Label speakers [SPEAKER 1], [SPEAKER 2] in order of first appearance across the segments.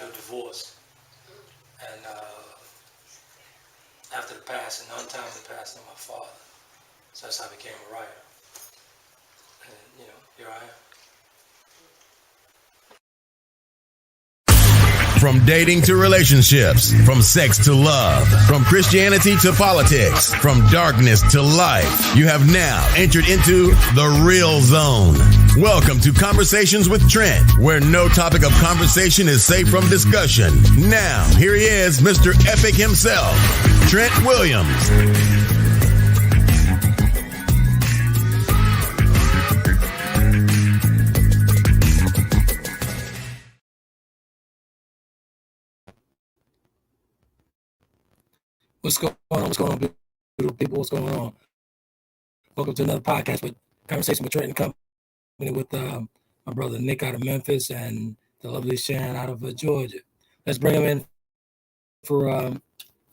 [SPEAKER 1] after a divorce, and after the passing, untimely passing of my father. So that's how I became a writer. And here I am.
[SPEAKER 2] From dating to relationships, from sex to love, from Christianity to politics, from darkness to light, you have now entered into the real zone. Welcome to Conversations with Trent, where no topic of conversation is safe from discussion. Now, here he is, Mr. Epic himself, Trent Williams.
[SPEAKER 1] What's going on? What's going on, beautiful people? What's going on? Welcome to another podcast with Conversation with Trent and Company with my brother Nick out of Memphis and the lovely Sharon out of Georgia. Let's bring him in for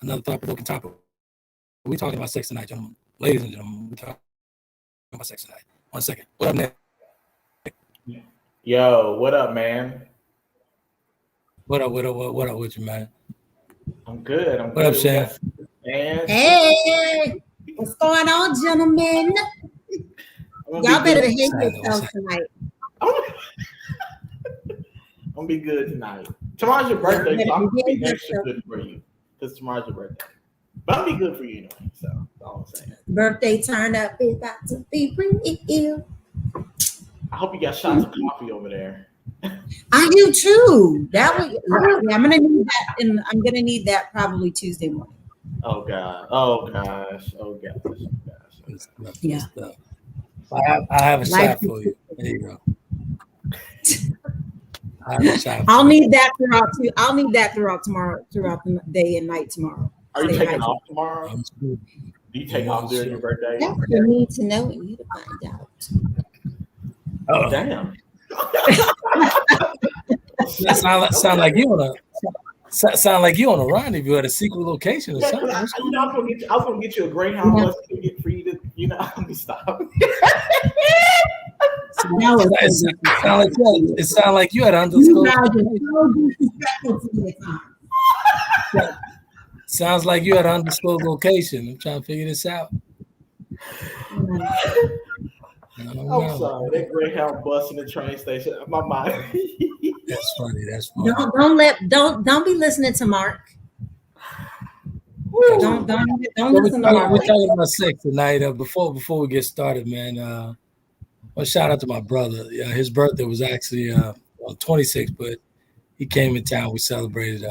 [SPEAKER 1] another thought-provoking topic. We're talking about sex tonight, gentlemen. Ladies and gentlemen, we're talking about sex tonight. 1 second. What up, Nick?
[SPEAKER 3] Yo, what up, man?
[SPEAKER 1] What up with you, man?
[SPEAKER 3] I'm good.
[SPEAKER 1] What up, Sharon?
[SPEAKER 4] Hey, what's going on, gentlemen? Y'all better behave yourselves tonight.
[SPEAKER 3] I'm gonna be good tonight. Tomorrow's your birthday, so I'm gonna be extra good for you because tomorrow's your birthday. But I'll be good for you anyway. So that's all I'm saying.
[SPEAKER 4] Birthday turn up is about to be real.
[SPEAKER 3] I hope you got shots of coffee over there.
[SPEAKER 4] I do too. That was. I'm gonna need that, and I'm gonna need that probably Tuesday morning.
[SPEAKER 3] Oh God. Oh gosh. Oh gosh.
[SPEAKER 1] Good stuff,
[SPEAKER 4] Yeah.
[SPEAKER 1] good stuff. I have a shot for you. There you go. I have a shot.
[SPEAKER 4] I'll need that throughout too. I'll need that throughout tomorrow, throughout the day and night tomorrow.
[SPEAKER 3] Are you taking off tomorrow? Do you take off during your birthday?
[SPEAKER 4] That's what you need to know and you to find out.
[SPEAKER 3] Oh damn.
[SPEAKER 1] Sound like you on a rendezvous at a secret location or something.
[SPEAKER 3] I was gonna get you a Greyhound bus ticket for you to, I'm gonna stop.
[SPEAKER 1] It sounds like you had undisclosed. Sounds like you had an undisclosed location. I'm trying to figure this out.
[SPEAKER 3] I'm sorry, that Greyhound bus in the train station. My mind.
[SPEAKER 1] That's funny.
[SPEAKER 4] Don't be listening to Mark. Don't listen to Mark.
[SPEAKER 1] We're talking about sex tonight. Before we get started, man. Well, shout out to my brother. Yeah, his birthday was actually on 26th, but he came in town. We celebrated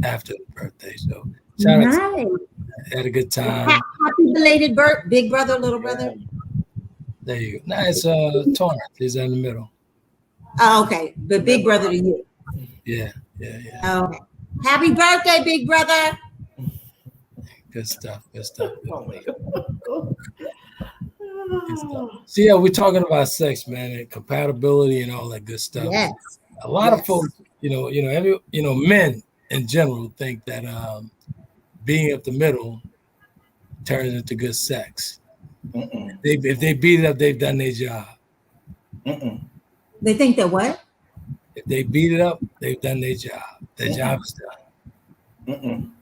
[SPEAKER 1] after the birthday. So shout out to him. Had a good time.
[SPEAKER 4] Happy belated birth, big brother, little brother.
[SPEAKER 1] There you go. Nah, it's Torrance. He's in the middle.
[SPEAKER 4] Oh, okay. But big brother to you.
[SPEAKER 1] Yeah.
[SPEAKER 4] Okay. Happy birthday, big brother.
[SPEAKER 1] Good stuff. Good stuff. So yeah, we're talking about sex, man, and compatibility and all that good stuff.
[SPEAKER 4] Yes.
[SPEAKER 1] A lot of folks, men in general think that being up the middle turns into good sex. If they beat it up, they've done their job.
[SPEAKER 4] They think that what?
[SPEAKER 1] If they beat it up, they've done their job. Their job is done.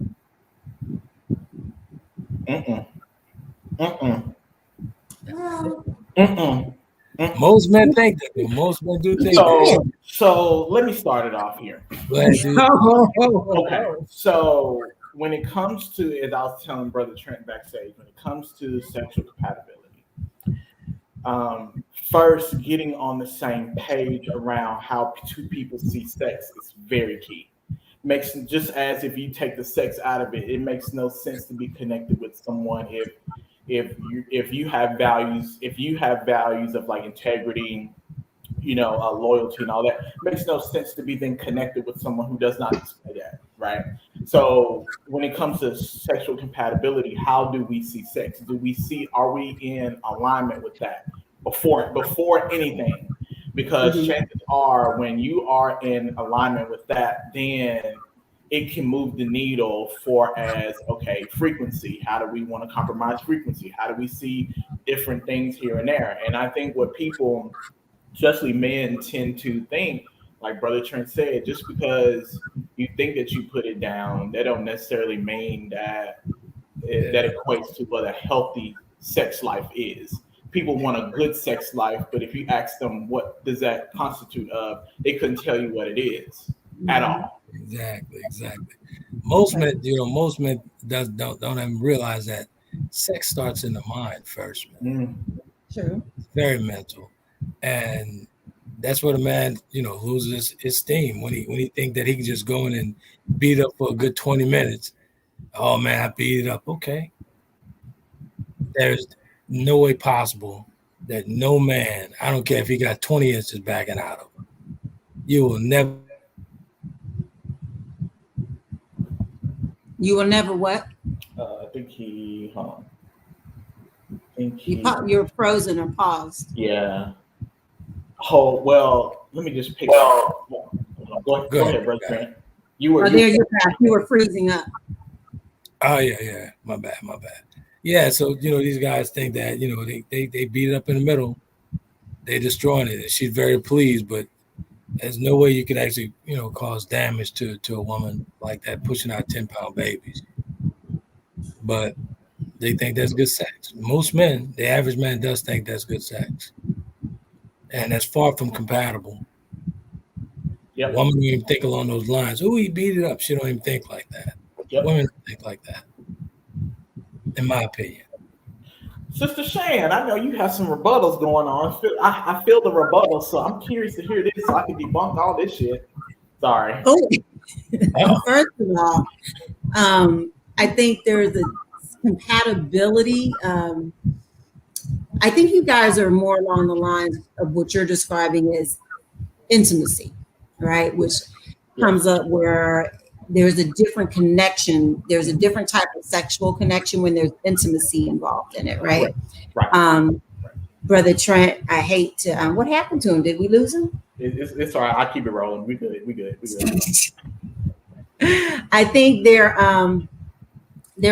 [SPEAKER 1] Most men think that. Most men do think that.
[SPEAKER 3] So let me start it off here. Okay. So when it comes to, as I was telling Brother Trent backstage, when it comes to sexual compatibility, first getting on the same page around how two people see sex is very key. Makes, just as if you take the sex out of it, it makes no sense to be connected with someone if you have values of like integrity, loyalty and all that. It makes no sense to be then connected with someone who does not display that, right? So when it comes to sexual compatibility, how do we see sex? Are we in alignment with that before anything? Because chances are when you are in alignment with that, then it can move the needle for frequency. How do we want to compromise frequency? How do we see different things here and there? And I think what people, especially men, tend to think, like Brother Trent said, just because, you think that you put it down, that don't necessarily mean that that equates to what a healthy sex life is. People want a good sex life, but if you ask them what does that constitute of, they couldn't tell you what it is at all.
[SPEAKER 1] Exactly. Most men don't even realize that sex starts in the mind first, man.
[SPEAKER 4] True.
[SPEAKER 1] It's very mental, and that's where the man, loses his steam when he think that he can just go in and beat up for a good 20 minutes. Oh man, I beat it up. Okay, there's no way possible that no man, I don't care if he got 20 inches backing out of him, you will never.
[SPEAKER 4] You will never what?
[SPEAKER 3] I think he. Hold on. I think he.
[SPEAKER 4] You're frozen or paused.
[SPEAKER 3] Yeah. Oh well. Let me just pick. Go ahead, brother Trent. You were.
[SPEAKER 4] There you're back. You were freezing up.
[SPEAKER 1] Oh yeah. My bad. Yeah, so these guys think that they beat it up in the middle, they destroying it. And she's very pleased, but there's no way you could actually cause damage to a woman like that pushing out 10-pound babies. But they think that's good sex. Most men, the average man, does think that's good sex, and that's far from compatible.
[SPEAKER 3] Yep.
[SPEAKER 1] Woman don't even think along those lines. Oh, he beat it up. She don't even think like that.
[SPEAKER 3] Yep.
[SPEAKER 1] Women don't think like that, in my opinion.
[SPEAKER 3] Sister Shan, I know you have some rebuttals going on. I feel the rebuttals, so I'm curious to hear this so I can debunk all this shit. Sorry.
[SPEAKER 4] First of all, I think there's a compatibility. I think you guys are more along the lines of what you're describing as intimacy, right? Which comes up where there's a different connection. There's a different type of sexual connection when there's intimacy involved in it, right? Brother Trent, I hate to. What happened to him? Did we lose him?
[SPEAKER 3] It's all right. I'll keep it rolling. We good.
[SPEAKER 4] I think there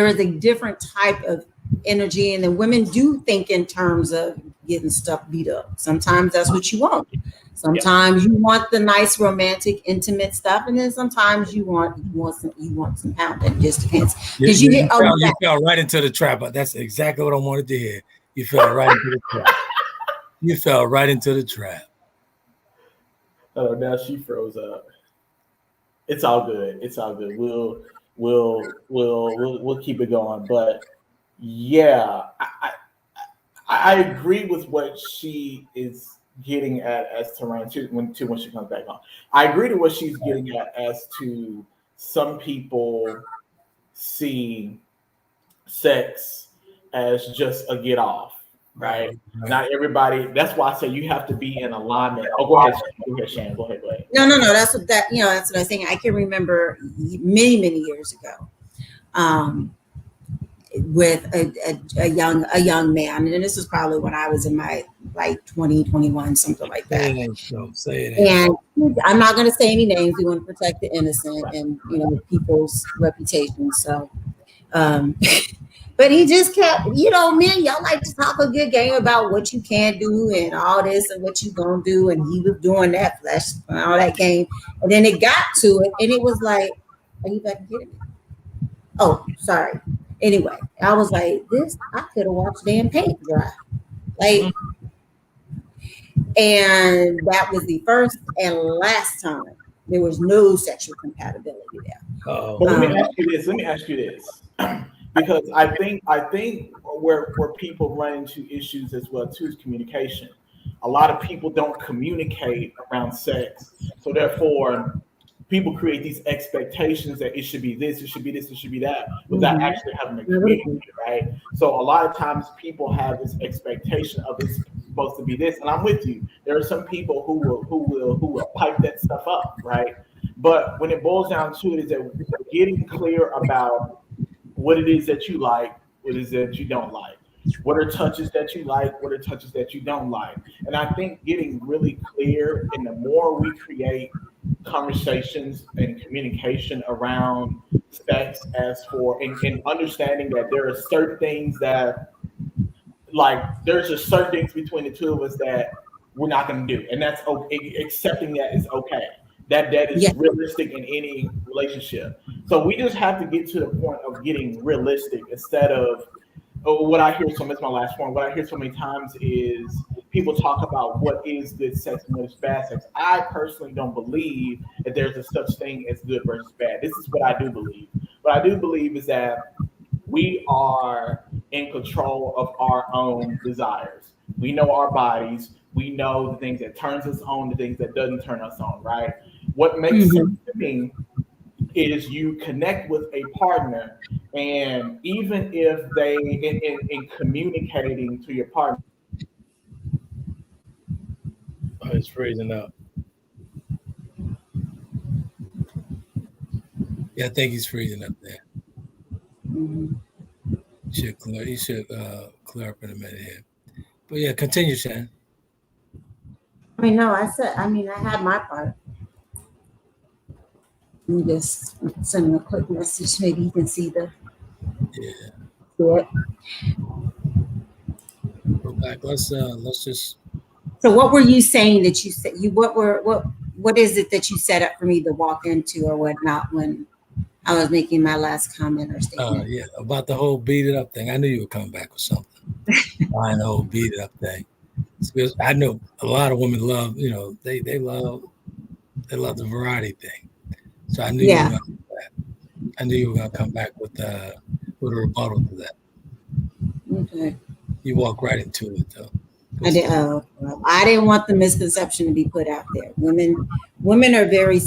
[SPEAKER 4] is a different type of energy, and then women do think in terms of getting stuff beat up. Sometimes that's what you want. Sometimes you want the nice, romantic, intimate stuff, and then sometimes you want some pounding. It just depends. Because you
[SPEAKER 1] fell right into the trap. That's exactly what I wanted to hear. You fell right into the trap. You fell right into the trap.
[SPEAKER 3] Oh, now she froze up. It's all good. We'll keep it going. But yeah, I agree with what she is getting at as to when she comes back on. I agree to what she's getting at as to some people see sex as just a get off, right? Not everybody. That's why I say you have to be in alignment. Oh, go ahead, Shan. Go ahead.
[SPEAKER 4] No. That's what I was saying. I can remember many years ago, with a young man, and this was probably when I was in my 20, 21, something like that.
[SPEAKER 1] Say it.
[SPEAKER 4] And I'm not going to say any names. We want to protect the innocent and people's reputation. So, but he just kept, men, y'all like to talk a good game about what you can't do and all this and what you gonna do, and he was doing that flesh and all that game, and then it got to it, and it was like, are you back kidding me? Oh, sorry. Anyway, I was like, I could have watched damn paint dry. And that was the first and last time there was no sexual compatibility there.
[SPEAKER 3] But let me ask you this. Because I think where people run into issues as well too is communication. A lot of people don't communicate around sex. So therefore, people create these expectations that it should be this, it should be this, it should be that, without actually having to communicate, right? So a lot of times people have this expectation of it's supposed to be this, and I'm with you. There are some people who will pipe that stuff up, right? But when it boils down to it, is that getting clear about what it is that you like, what it is that you don't like. What are touches that you like? What are touches that you don't like? And I think getting really clear, and the more we create conversations and communication around sex and understanding that there are certain things that, there's just certain things between the two of us that we're not going to do. And that's okay. Accepting that is okay. That is
[SPEAKER 4] Yeah.
[SPEAKER 3] realistic in any relationship. So we just have to get to the point of getting realistic instead of what I hear. So it's my last point. What I hear so many times is people talk about what is good sex and what is bad sex. I personally don't believe that there's a such thing as good versus bad. This is what I do believe. What I do believe is that we are in control of our own desires. We know our bodies. We know the things that turns us on, the things that doesn't turn us on, right? What makes sense to me is you connect with a partner, and even if they in communicating to your partner.
[SPEAKER 1] Oh, it's freezing up. Yeah, I think he's freezing up there. He should clear up in a minute here. But yeah, continue, Shan.
[SPEAKER 4] I mean, no, I had my part. Let me just send him a quick message. Maybe he can see
[SPEAKER 1] Yeah.
[SPEAKER 4] it.
[SPEAKER 1] Go back. Let's just.
[SPEAKER 4] So what were you saying that you said what is it that you set up for me to walk into or whatnot when I was making my last comment or statement?
[SPEAKER 1] Yeah, about the whole beat it up thing. I knew you would come back with something. Behind the whole beat it up thing. Because I know a lot of women love, they love the variety thing. So I knew you were gonna do that. I knew you were gonna come back with a rebuttal to that.
[SPEAKER 4] Okay.
[SPEAKER 1] You walk right into it though.
[SPEAKER 4] I didn't want the misconception to be put out there. Women are very,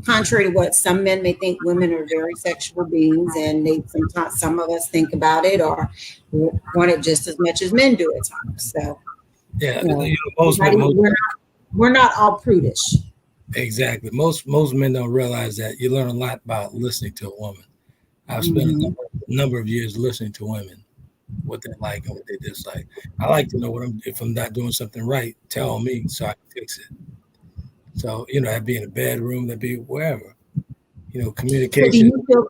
[SPEAKER 4] contrary to what some men may think, women are very sexual beings, and sometimes some of us think about it or want it just as much as men do at times. So
[SPEAKER 1] yeah,
[SPEAKER 4] we're not all prudish.
[SPEAKER 1] Exactly. Most men don't realize that you learn a lot about listening to a woman. I've spent a number of years listening to women, what they like and what they dislike. I like to know if I'm not doing something right, tell me so I can fix it. So, that'd be in a bedroom, that'd be wherever. Communication.
[SPEAKER 4] So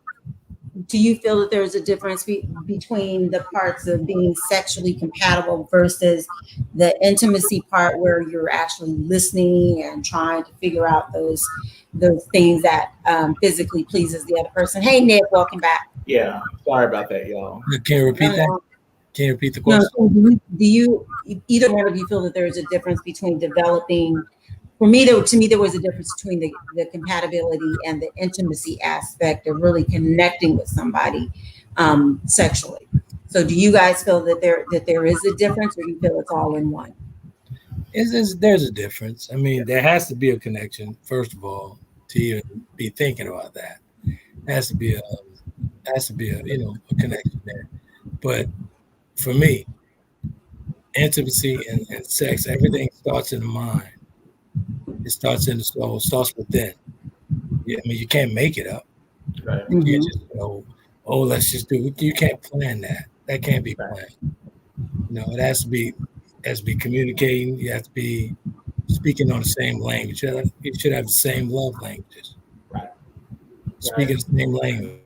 [SPEAKER 4] do you feel that there's a difference between the parts of being sexually compatible versus the intimacy part where you're actually listening and trying to figure out those things that physically pleases the other person? Hey, Nick, welcome back.
[SPEAKER 3] Yeah, sorry about that, y'all.
[SPEAKER 1] Can you repeat that? Can you repeat the question?
[SPEAKER 4] No, do you either one of you feel that there's a difference between developing? For me, to me, there was a difference between the compatibility and the intimacy aspect of really connecting with somebody sexually. So, do you guys feel that there is a difference, or do you feel it's all in one?
[SPEAKER 1] There's a difference. I mean, there has to be a connection first of all to even be thinking about that. There has to be a connection there. But for me, intimacy and sex, everything starts in the mind. It starts in the soul. It starts within. Yeah, I mean, you can't make it up.
[SPEAKER 3] Right.
[SPEAKER 1] You can't just let's just do it. You can't plan that. That can't be planned. It has to be communicating. You have to be speaking on the same language. You should have the same love languages.
[SPEAKER 3] Right.
[SPEAKER 1] Speaking the same language.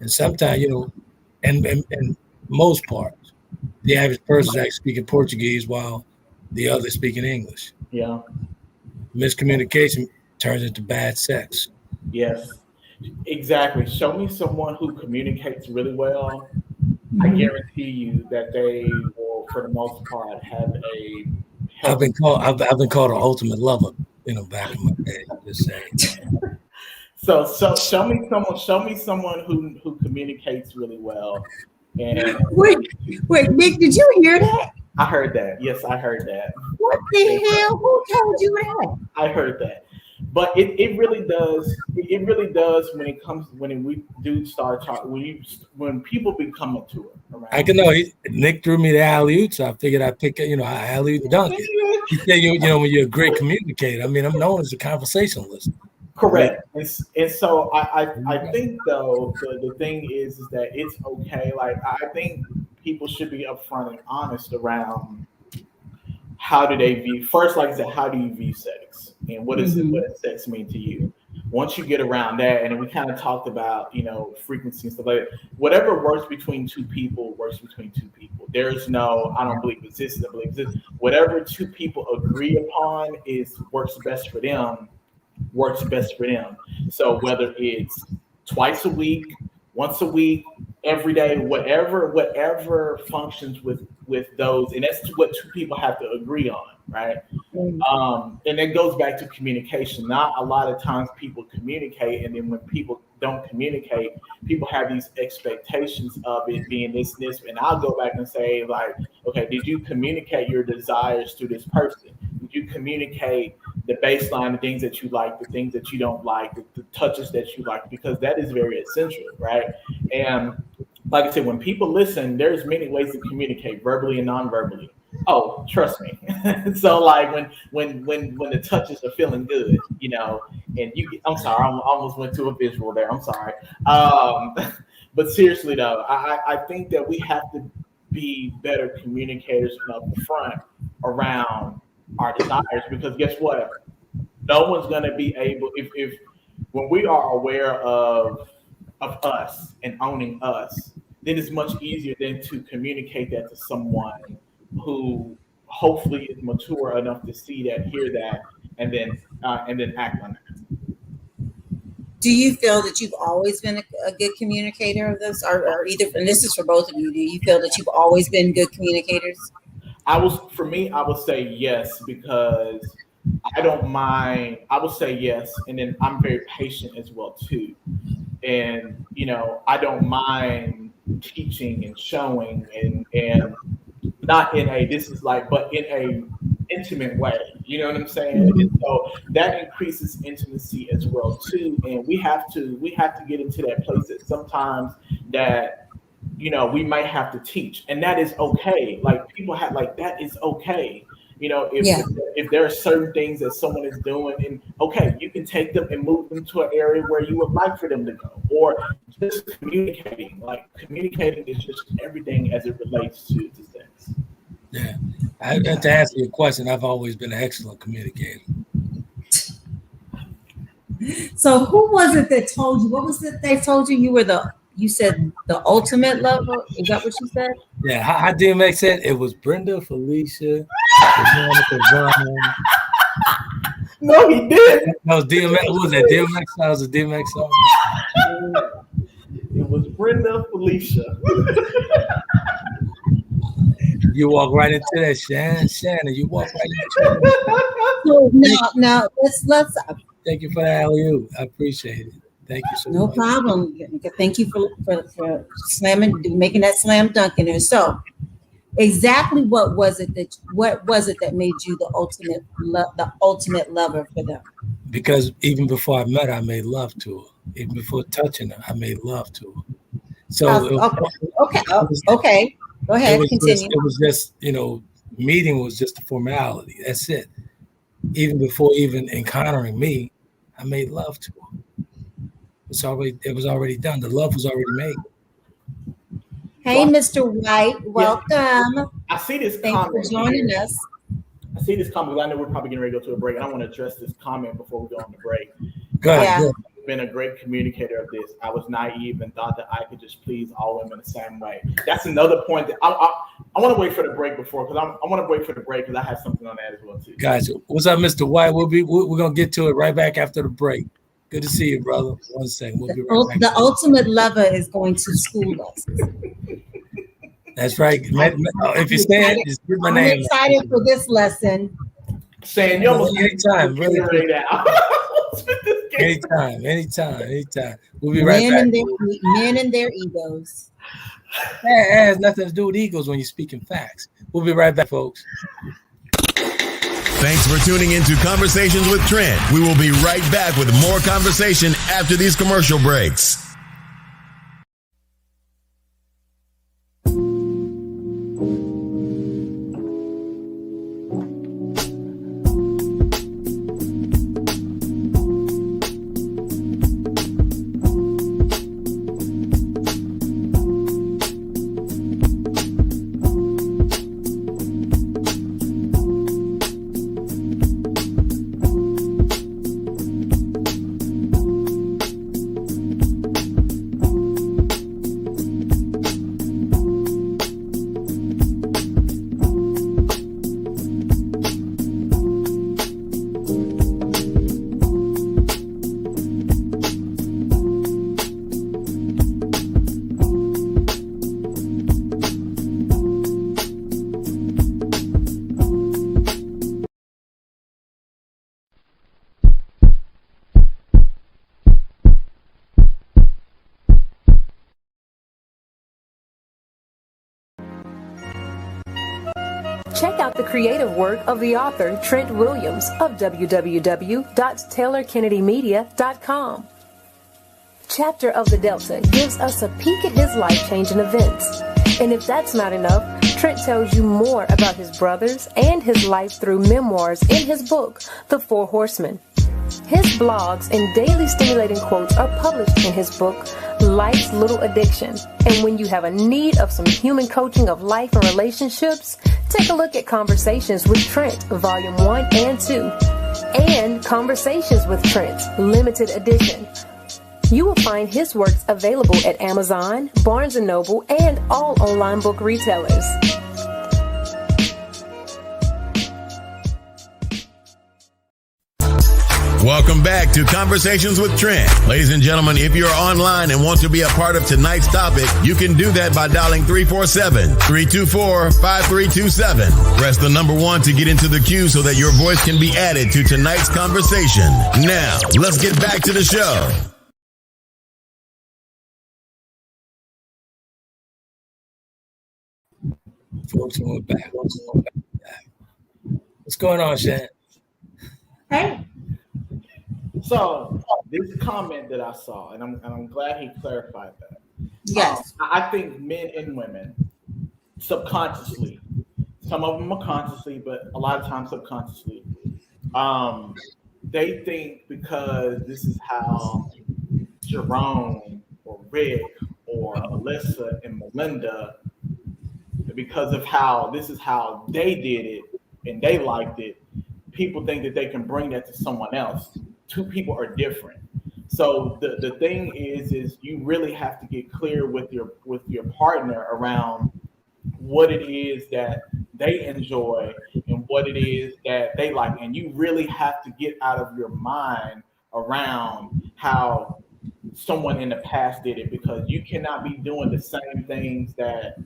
[SPEAKER 1] And sometimes, and most parts, the average person is actually speaking Portuguese while the other is speaking English.
[SPEAKER 3] Yeah.
[SPEAKER 1] Miscommunication turns into bad sex.
[SPEAKER 3] Yes, exactly. Show me someone who communicates really well. I guarantee you that they will, for the most part, have a.
[SPEAKER 1] I've been called an ultimate lover, back in my day. Just saying.
[SPEAKER 3] So show me someone who communicates really well. And
[SPEAKER 4] wait, Nick, did you hear that?
[SPEAKER 3] I heard that. Yes, I heard that.
[SPEAKER 4] What the hell? Who told you that?
[SPEAKER 3] I heard that. But it really does. It really does when we do start talking. When people become mature.
[SPEAKER 1] I can know. Nick threw me the alley-oop, so I figured I'd pick it. Alley-oop dunk it. He said, when you're a great communicator. I mean, I'm known as a conversationalist.
[SPEAKER 3] Correct. And so I think though the thing is that it's okay. Like I think people should be upfront and honest around how do they view first, like I said, how do you view sex and what does sex mean to you? Once you get around that, and then we kind of talked about frequency and stuff like that. Whatever works between two people works between two people. There's no I don't believe this, I believe this. Whatever two people agree upon works best for them. works best for them. So whether it's twice a week, once a week, every day, whatever functions with those, and that's what two people have to agree on, right? And it goes back to communication. Not a lot of times people communicate, and then when people don't communicate, people have these expectations of it being this, and I'll go back and say, like, okay, did you communicate your desires to this person? Did you communicate the baseline, the things that you like, the things that you don't like, the touches that you like? Because that is very essential, right? And like I said, when people listen, there's many ways to communicate, verbally and non-verbally. Oh, trust me. So like when the touches are feeling good, you know, and I'm sorry, I almost went to a visual there. I'm sorry. But seriously though, I think that we have to be better communicators up front around our desires, because guess what? No one's gonna be able, if when we are aware of us and owning us, then it's much easier than to communicate that to someone who hopefully is mature enough to see that, hear that, and then act on that.
[SPEAKER 4] Do you feel that you've always been a good communicator of this, or either? And this is for both of you. Do you feel that you've always been good communicators?
[SPEAKER 3] For me, I would say yes, because I don't mind. I would say yes, and then I'm very patient as well too. And you know, I don't mind teaching and showing, and not in a this is like, but in a intimate way. You know what I'm saying? And so that increases intimacy as well too. And we have to get into that place that sometimes that, you know, we might have to teach, and that is okay. Like people have, like, that is okay. You know, if there are certain things that someone is doing, and okay, you can take them and move them to an area where you would like for them to go, or just communicating. Like communicating is just everything as it relates to sex.
[SPEAKER 1] Yeah, I got to answer your question. I've always been an excellent communicator.
[SPEAKER 4] So, who was it that told you? What was it they told you? You said the ultimate lover. Is that what you said?
[SPEAKER 1] Yeah, how DMX said it was Brenda, Felicia,
[SPEAKER 3] No, he didn't.
[SPEAKER 1] No, DMX. What was that? DMX. That was a DMX song.
[SPEAKER 3] It was Brenda, Felicia.
[SPEAKER 1] You walk right into that, Shannon. You walk right into it.
[SPEAKER 4] So now let's.
[SPEAKER 1] Thank you for the alley-oop. I appreciate it. Thank you so much.
[SPEAKER 4] No problem. Thank you for making that slam dunk in there. So, exactly what was it that made you the ultimate lover for them?
[SPEAKER 1] Because even before I met her, I made love to her. Even before touching her, I made love to her. So
[SPEAKER 4] okay. Go ahead. Continue.
[SPEAKER 1] It was just, you know, meeting was just a formality. That's it. Even before even encountering me, I made love to her. It was already done. The love was already made.
[SPEAKER 4] Hey, Mr. White, welcome.
[SPEAKER 3] Yeah. I see this comment.
[SPEAKER 4] Thanks for joining us.
[SPEAKER 3] I see this comment. I know we're probably getting ready to go to a break. I want to address this comment before we go on the break.
[SPEAKER 1] Go ahead.
[SPEAKER 3] I've been a great communicator of this. I was naive and thought that I could just please all women the same way. That's another point that I want to wait for the break because I have something on that as well too.
[SPEAKER 1] Gotcha. What's up, Mr. White? We're gonna get to it right back after the break. Good to see you, brother. 1 second. We'll be right back.
[SPEAKER 4] The ultimate lover is going to school us.
[SPEAKER 1] That's right. If you stand, just give my name.
[SPEAKER 4] I'm excited for this lesson.
[SPEAKER 3] Saying you almost
[SPEAKER 1] anytime, really. Anytime. We'll be right back.
[SPEAKER 4] Men and their egos.
[SPEAKER 1] It has nothing to do with egos when you're speaking facts. We'll be right back, folks.
[SPEAKER 2] Thanks for tuning into Conversations with Trent. We will be right back with more conversation after these commercial breaks.
[SPEAKER 5] Check out the creative work of the author Trent Williams of www.taylorkennedymedia.com. Chapter of the Delta gives us a peek at his life-changing events. And if that's not enough, Trent tells you more about his brothers and his life through memoirs in his book, The Four Horsemen. His blogs and daily stimulating quotes are published in his book, Life's Little Addiction. And when you have a need of some human coaching of life and relationships, take a look at Conversations with Trent, Volume 1 and 2, and Conversations with Trent, Limited Edition. You will find his works available at Amazon, Barnes & Noble, and all online book retailers.
[SPEAKER 2] Welcome back to Conversations with Trent. Ladies and gentlemen, if you're online and want to be a part of tonight's topic, you can do that by dialing 347-324-5327. Press the number 1 to get into the queue so that your voice can be added to tonight's conversation. Now, let's get back to the show.
[SPEAKER 1] Folks, we're back. What's going on, Shan?
[SPEAKER 4] Hey.
[SPEAKER 3] So this comment that I saw, and I'm glad he clarified that.
[SPEAKER 4] Yes.
[SPEAKER 3] I think men and women subconsciously, some of them are consciously, but a lot of times subconsciously, they think because this is how Jerome or Rick or Alyssa and Melinda, because of how this is how they did it and they liked it, people think that they can bring that to someone else. Two people are different. So the thing is you really have to get clear with your partner around what it is that they enjoy and what it is that they like. And you really have to get out of your mind around how someone in the past did it, because you cannot be doing the same things that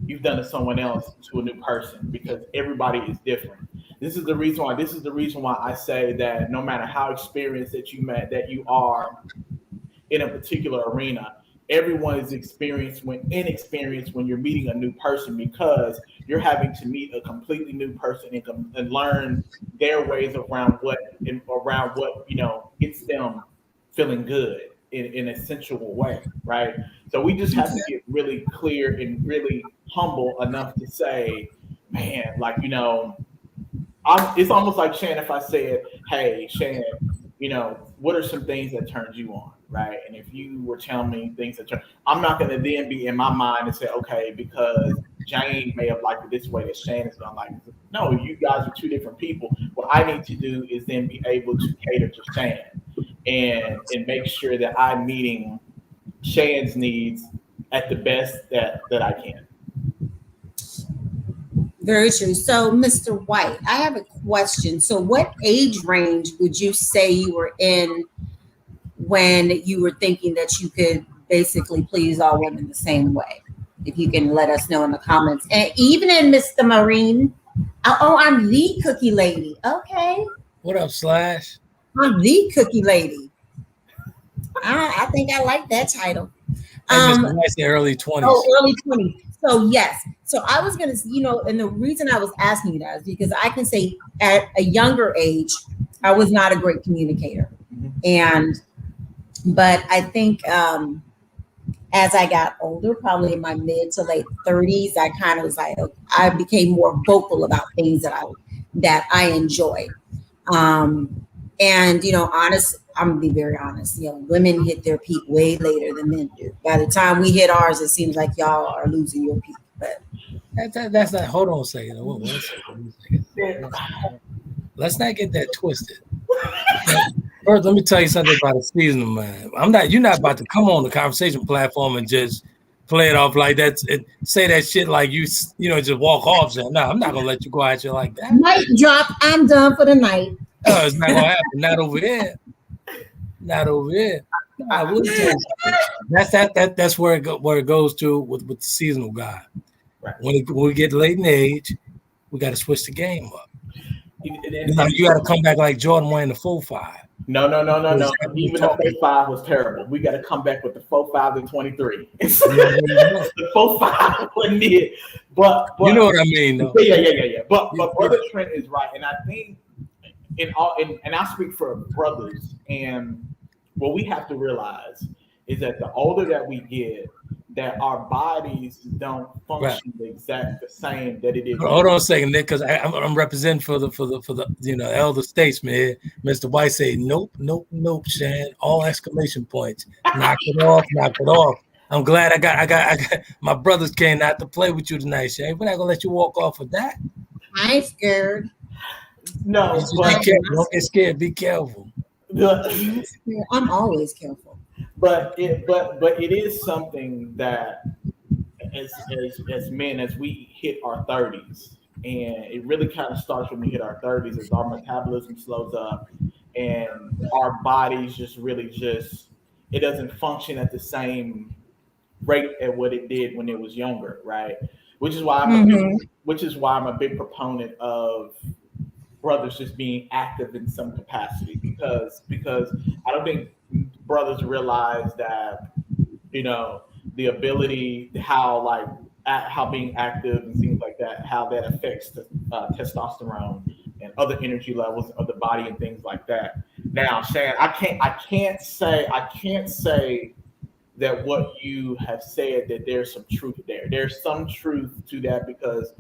[SPEAKER 3] you've done to someone else to a new person, because everybody is different. This is the reason why I say that no matter how experienced that you are in a particular arena, everyone is inexperienced when you're meeting a new person, because you're having to meet a completely new person and learn their ways around what gets them feeling good in a sensual way, right? So we just have to get really clear and really humble enough to say, man, it's almost like, Shan, if I said, hey, Shan, what are some things that turned you on, right? And if you were telling me things that I'm not going to then be in my mind and say, okay, because Jane may have liked it this way that Shan is going to like it. No, you guys are two different people. What I need to do is then be able to cater to Shan and make sure that I'm meeting Shan's needs at the best that I can.
[SPEAKER 4] Very true. So, Mr. White, I have a question. So what age range would you say you were in when you were thinking that you could basically please all women the same way? If you can let us know in the comments. And even in Mr. Marine, I'm the cookie lady. Okay.
[SPEAKER 1] What up, Slash?
[SPEAKER 4] I'm the cookie lady. I think I like that title.
[SPEAKER 1] Mr. White's in early 20s.
[SPEAKER 4] Oh, early 20s. So yes. So I was going to, and the reason I was asking you that is because I can say at a younger age, I was not a great communicator. But I think as I got older, probably in my mid to late 30s, I kind of was like, I became more vocal about things that I enjoy. And, honest, I'm gonna be very honest, women hit their peak way later than men do. By the time we hit ours, it seems like y'all are losing your peak. But
[SPEAKER 1] that's not, hold on a second. One second. Let's not get that twisted. First, let me tell you something about a seasonal man. You're not about to come on the conversation platform and just play it off like that and say that shit like just walk off. No, I'm not gonna let you go out here like that.
[SPEAKER 4] Mic drop, I'm done for the night.
[SPEAKER 1] No, it's not gonna happen. Not over here. Not over here. I will tell you something. That's where it goes to with the seasonal guy. Right. When we get late in age, we got to switch the game up. You got to come back like Jordan wearing the 4.5.
[SPEAKER 3] No. Even the 4.5 was terrible. We got to come back with the 4.5 and 23. The 4.5 wasn't it. But
[SPEAKER 1] you know what I mean, though.
[SPEAKER 3] Yeah. But Brother Trent is right, and I think and I speak for brothers, and what we have to realize is that the older that we get, that our bodies don't function the same that it is.
[SPEAKER 1] Hold on a second, Nick, because I'm representing for the elder statesman here. Mr. White say nope, Shan, all exclamation points. Knock it off. I'm glad I got my brothers came out to play with you tonight, Shan. We're not gonna let you walk off with that.
[SPEAKER 4] I ain't scared.
[SPEAKER 3] No,
[SPEAKER 1] be careful. Don't get scared. Be careful.
[SPEAKER 4] I'm always careful.
[SPEAKER 3] But it is something that as men, as we hit our 30s, and it really kind of starts when we hit our 30s, as our metabolism slows up and our bodies it doesn't function at the same rate at what it did when it was younger, right? Which is why I'm a big proponent of brothers just being active in some capacity, because I don't think brothers realize that, the ability, how being active and things like that, how that affects the testosterone and other energy levels of the body and things like that. Now, Shan, I can't say that what you have said, that there's some truth there. There's some truth to that, because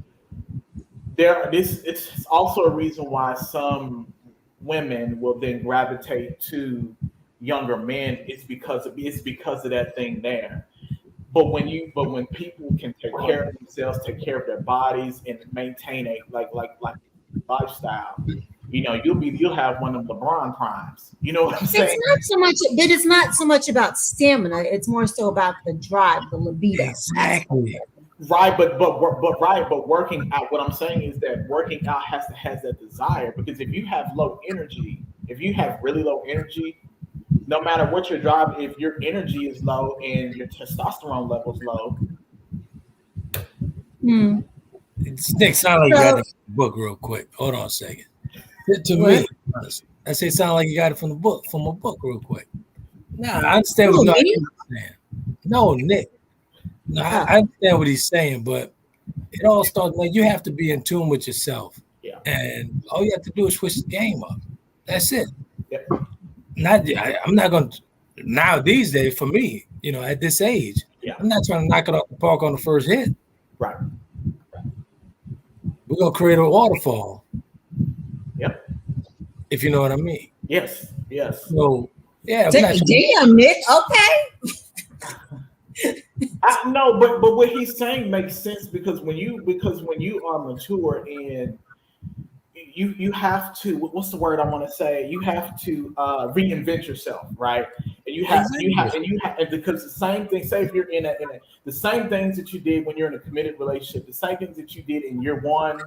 [SPEAKER 3] it's also a reason why some women will then gravitate to younger men. It's because of that thing there. But when people can take care of themselves, take care of their bodies, and maintain a like lifestyle, you'll have one of LeBron primes. You know what I'm saying?
[SPEAKER 4] It's not so much about stamina. It's more so about the drive, the libido.
[SPEAKER 1] Exactly.
[SPEAKER 3] Right, but working out. What I'm saying is that working out has that desire, because if you have low energy, if you have really low energy, no matter what your drive, if your energy is low and your testosterone level is low.
[SPEAKER 1] Nick, sound like you got the book real quick. Hold on a second. To me, I say it sound like you got it from a book real quick. Now I understand what you're saying. No, Nick. No, I understand what he's saying, but it all starts like you have to be in tune with yourself.
[SPEAKER 3] Yeah.
[SPEAKER 1] And all you have to do is switch the game up. That's it.
[SPEAKER 3] Yep.
[SPEAKER 1] I'm not going to, now these days, for me, at this age, I'm not trying to knock it off the park on the first hit.
[SPEAKER 3] Right.
[SPEAKER 1] We're going to create a waterfall.
[SPEAKER 3] Yep.
[SPEAKER 1] If you know what I mean.
[SPEAKER 3] Yes.
[SPEAKER 1] So, yeah.
[SPEAKER 4] Damn, Nick. Okay.
[SPEAKER 3] No, but what he's saying makes sense, because when you are mature and you have to, what's the word I want to say? You have to reinvent yourself, right? And you have because the same thing. Say if you're in the same things that you did when you're in a committed relationship, the same things that you did in year 1,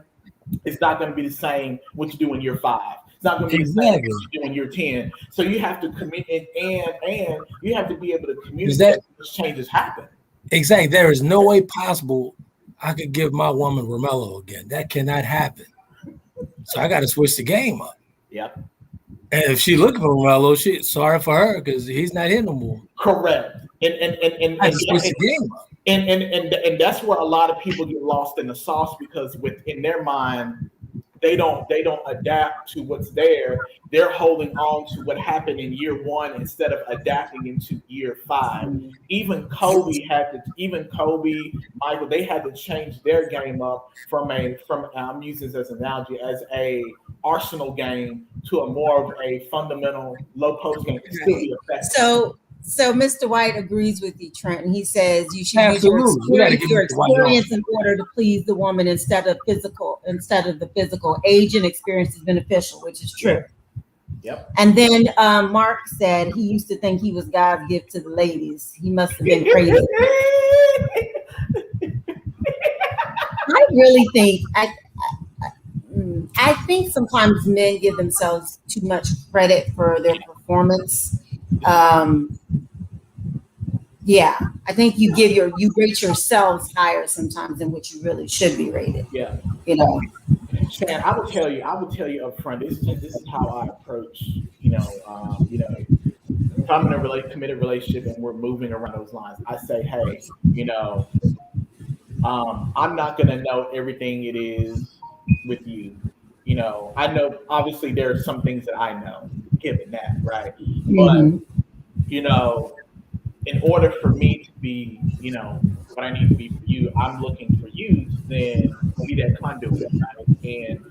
[SPEAKER 3] it's not going to be the same what you do in year 5. It's not going to be the same what you do in year 10. So you have to commit, and you have to be able to communicate when changes happen.
[SPEAKER 1] Exactly. There is no way possible I could give my woman Romello again. That cannot happen. So I got to switch the game up.
[SPEAKER 3] Yep.
[SPEAKER 1] And if she looking for Romello, sorry for her, because he's not here no more.
[SPEAKER 3] Correct. And
[SPEAKER 1] switch the game up.
[SPEAKER 3] And that's where a lot of people get lost in the sauce, because within their mind, they don't adapt to what's there. They're holding on to what happened in year 1 instead of adapting into year 5. Even Kobe, Michael, they had to change their game up from I'm using this as an analogy, as a arsenal game to a more of a fundamental low post game to still be effective.
[SPEAKER 4] So Mr. White agrees with you, Trent, and he says you should use your experience in order to please the woman instead of the physical. Age and experience is beneficial, which is true.
[SPEAKER 3] Yep.
[SPEAKER 4] And then Mark said he used to think he was God's gift to the ladies. He must have been crazy. I really think I think sometimes men give themselves too much credit for their performance. I think you rate yourselves higher sometimes than what you really should be rated.
[SPEAKER 3] Yeah. Shan, I would tell you up front, this is how I approach, if I'm in a committed relationship and we're moving around those lines, I say, hey, I'm not gonna know everything it is with you. You know, I know obviously there are some things that I know, given that, right? But
[SPEAKER 4] Mm-hmm.
[SPEAKER 3] you know, in order for me to be, you know, what I need to be for you, I'm looking for you to then be that conduit, right? And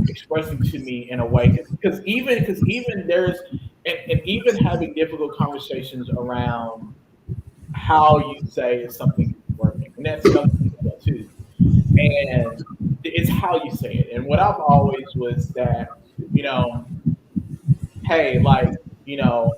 [SPEAKER 3] expressing to me in a way, because even there's and even having difficult conversations around how you say if something is working, and that's another thing as well too. And it's how you say it. And what I've always was that, you know, hey, like, you know,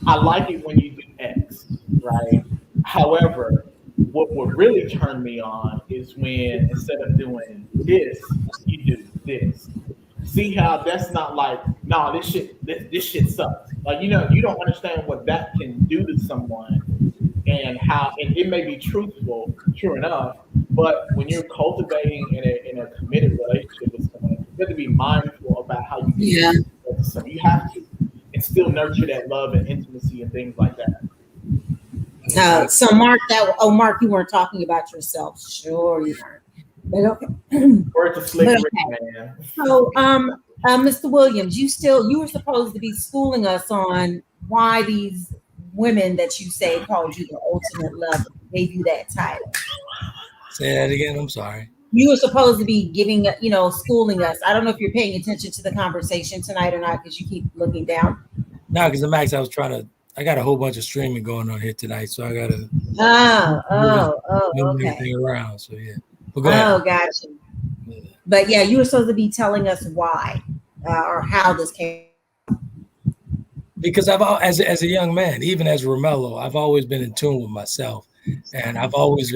[SPEAKER 3] I like it when you do X, right? However, what would really turn me on is when instead of doing this, you do this. See how that's not like, no, this shit sucks. Like, you know, you don't understand what that can do to someone and how, and it may be truthful, true enough, but when you're cultivating in a committed relationship with someone, you have to be mindful about how you
[SPEAKER 4] Yeah.
[SPEAKER 3] communicate to someone. You have to, and still nurture that love and intimacy and things like that.
[SPEAKER 4] So Mark, Mark, you weren't talking about yourself. Sure, you weren't. But okay.
[SPEAKER 3] Word to Slick
[SPEAKER 4] But
[SPEAKER 3] Rick,
[SPEAKER 4] okay.
[SPEAKER 3] man.
[SPEAKER 4] So, Mr. Williams, you were supposed to be schooling us on why these women that you say called you the ultimate lover gave you that title.
[SPEAKER 1] Say that again. I'm sorry.
[SPEAKER 4] You were supposed to be giving, schooling us. I don't know if you're paying attention to the conversation tonight or not because you keep looking down.
[SPEAKER 1] No, because the max, I got a whole bunch of streaming going on here tonight, so I gotta
[SPEAKER 4] Oh,
[SPEAKER 1] move
[SPEAKER 4] okay.
[SPEAKER 1] everything around. So yeah, but go ahead.
[SPEAKER 4] Oh, gotcha.
[SPEAKER 1] Yeah.
[SPEAKER 4] But yeah, you were supposed to be telling us why or how this came.
[SPEAKER 1] Because as a young man, even as Romello, I've always been in tune with myself, and I've always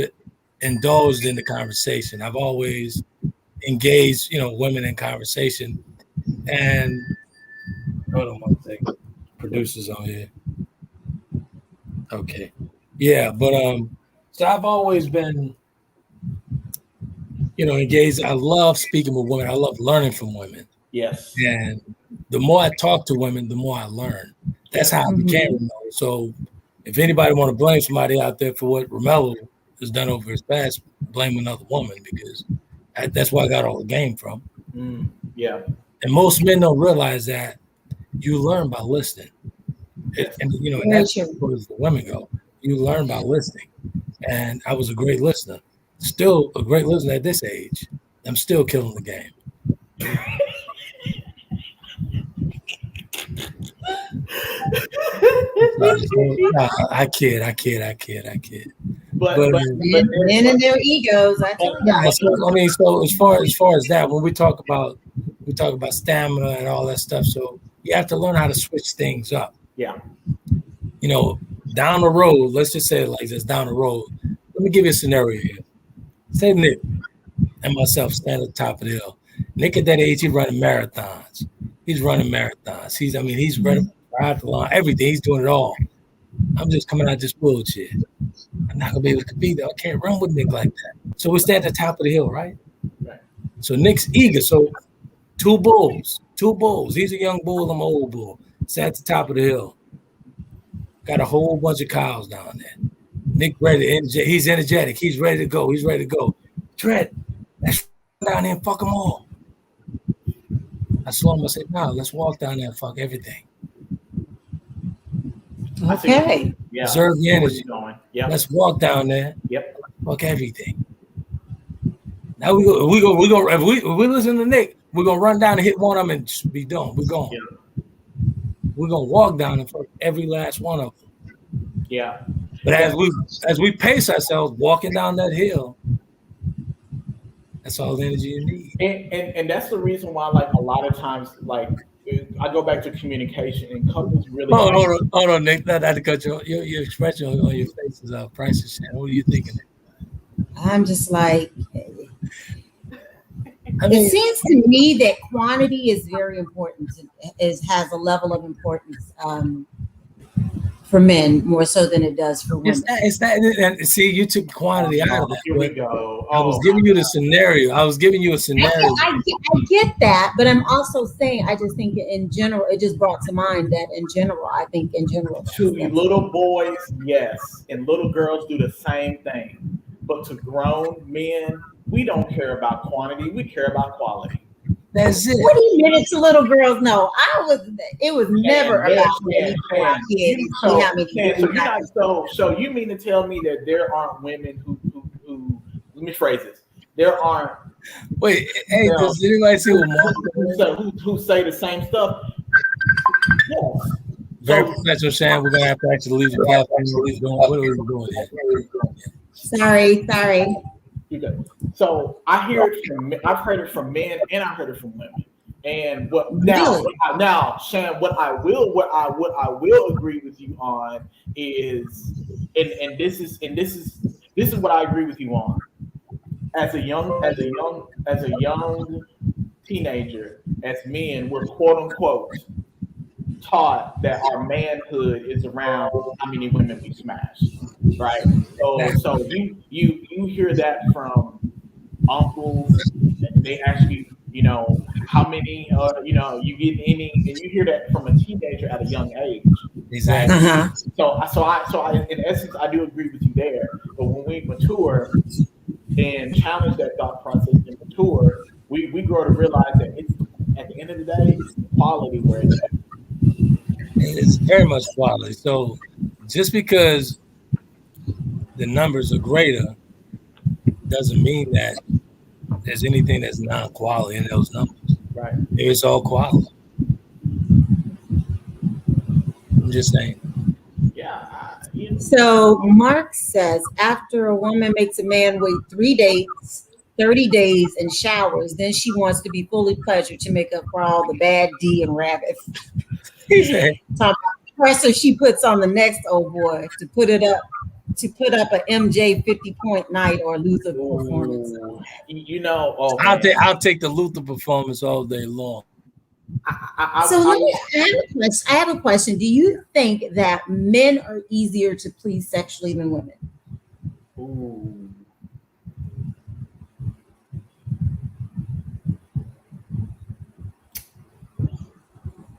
[SPEAKER 1] indulged in the conversation. I've always engaged, women in conversation. And hold on one second, producers on here. Okay, yeah, but so I've always been, engaged. I love speaking with women. I love learning from women.
[SPEAKER 3] Yes.
[SPEAKER 1] And the more I talk to women, the more I learn. That's how I became Romello. So if anybody want to blame somebody out there for what Romello has done over his past, blame another woman, because that's where I got all the game from.
[SPEAKER 3] Yeah.
[SPEAKER 1] And most men don't realize that you learn by listening.
[SPEAKER 3] Yes.
[SPEAKER 1] And that's as far as the women go. You learn by listening. And I was a great listener. Still a great listener at this age. I'm still killing the game. I kid.
[SPEAKER 3] But
[SPEAKER 4] men and their egos. I tell you.
[SPEAKER 1] So as far as that, when we talk about stamina and all that stuff, so you have to learn how to switch things up.
[SPEAKER 3] Yeah.
[SPEAKER 1] Down the road, let's just say it like this, down the road. Let me give you a scenario here. Say Nick and myself stand at the top of the hill. Nick at that age, he's running marathons. He's running triathlon, everything. He's doing it all. I'm just coming out this bullshit. I'm not gonna be able to compete. I can't run with Nick like that. So we stand at the top of the hill, right?
[SPEAKER 3] Right.
[SPEAKER 1] So Nick's eager. So two bulls. He's a young bull, I'm an old bull. Sat at the top of the hill. Got a whole bunch of cows down there. Nick ready. He's energetic. He's ready to go. Trent, let's down there and fuck them all. I saw him. I said, "No, let's walk down there and fuck everything."
[SPEAKER 4] Okay.
[SPEAKER 3] Yeah.
[SPEAKER 1] Preserve the energy.
[SPEAKER 3] Yep.
[SPEAKER 1] Let's walk down there.
[SPEAKER 3] Yep.
[SPEAKER 1] Fuck everything. Now we go. If we listen to Nick, we're gonna run down and hit one of them and just be done. We're going. Yeah. We're gonna walk down and fuck every last one of them.
[SPEAKER 3] Yeah.
[SPEAKER 1] But as we pace ourselves walking down that hill, that's all the energy you need.
[SPEAKER 3] And that's the reason why, like, a lot of times, like, I go back to communication, and couples really.
[SPEAKER 1] Hold on, Nick. Not to cut you. Your expression on your face is priceless. What are you thinking?
[SPEAKER 4] I'm just like, it seems to me that quantity is very important. Has a level of importance for men more so than it does for women.
[SPEAKER 1] It's not. And see, you took quantity out of that.
[SPEAKER 3] Here we go.
[SPEAKER 1] I was giving you the scenario. I
[SPEAKER 4] get that, but I'm also saying I just think in general, it just brought to mind that in general, I think in general.
[SPEAKER 3] To little boys, yes, and little girls do the same thing. But to grown men, we don't care about quantity. We care about quality.
[SPEAKER 1] That's it.
[SPEAKER 4] What do you mean to little girls? No, it was never about me.
[SPEAKER 3] So you mean to tell me that there aren't women who let me phrase this. There aren't.
[SPEAKER 1] Wait, hey, does anybody see what
[SPEAKER 3] who say the same stuff? Yes.
[SPEAKER 1] Very professional, Shan. We're gonna have to actually leave the platform. What are we doing here?
[SPEAKER 4] Sorry.
[SPEAKER 3] So I've heard it from men and I heard it from women. And now, Shan, what I will agree with you on is, and this is what I agree with you on. As a young teenager, as men, we're quote unquote taught that our manhood is around how many women we smash, right? So you hear that from uncles, and they ask you, how many, you get any, and you hear that from a teenager at a young age.
[SPEAKER 1] Exactly.
[SPEAKER 3] So I, in essence, I do agree with you there. But when we mature and challenge that thought process and mature, we grow to realize that it's, at the end of the day, it's quality where it's at.
[SPEAKER 1] It's very much quality. So just because the numbers are greater doesn't mean that there's anything that's not quality in those numbers.
[SPEAKER 3] Right.
[SPEAKER 1] It's all quality. I'm just saying.
[SPEAKER 3] Yeah.
[SPEAKER 4] So Mark says, after a woman makes a man wait 3 days, 30 days, and showers, then she wants to be fully pleasured to make up for all the bad D and rabbit. Talking about the pressure she puts on the next old boy to put up a MJ 50-point night or Luther performance.
[SPEAKER 1] I'll take the Luther performance all day long.
[SPEAKER 4] I have a question. Do you think that men are easier to please sexually than women?
[SPEAKER 3] Ooh.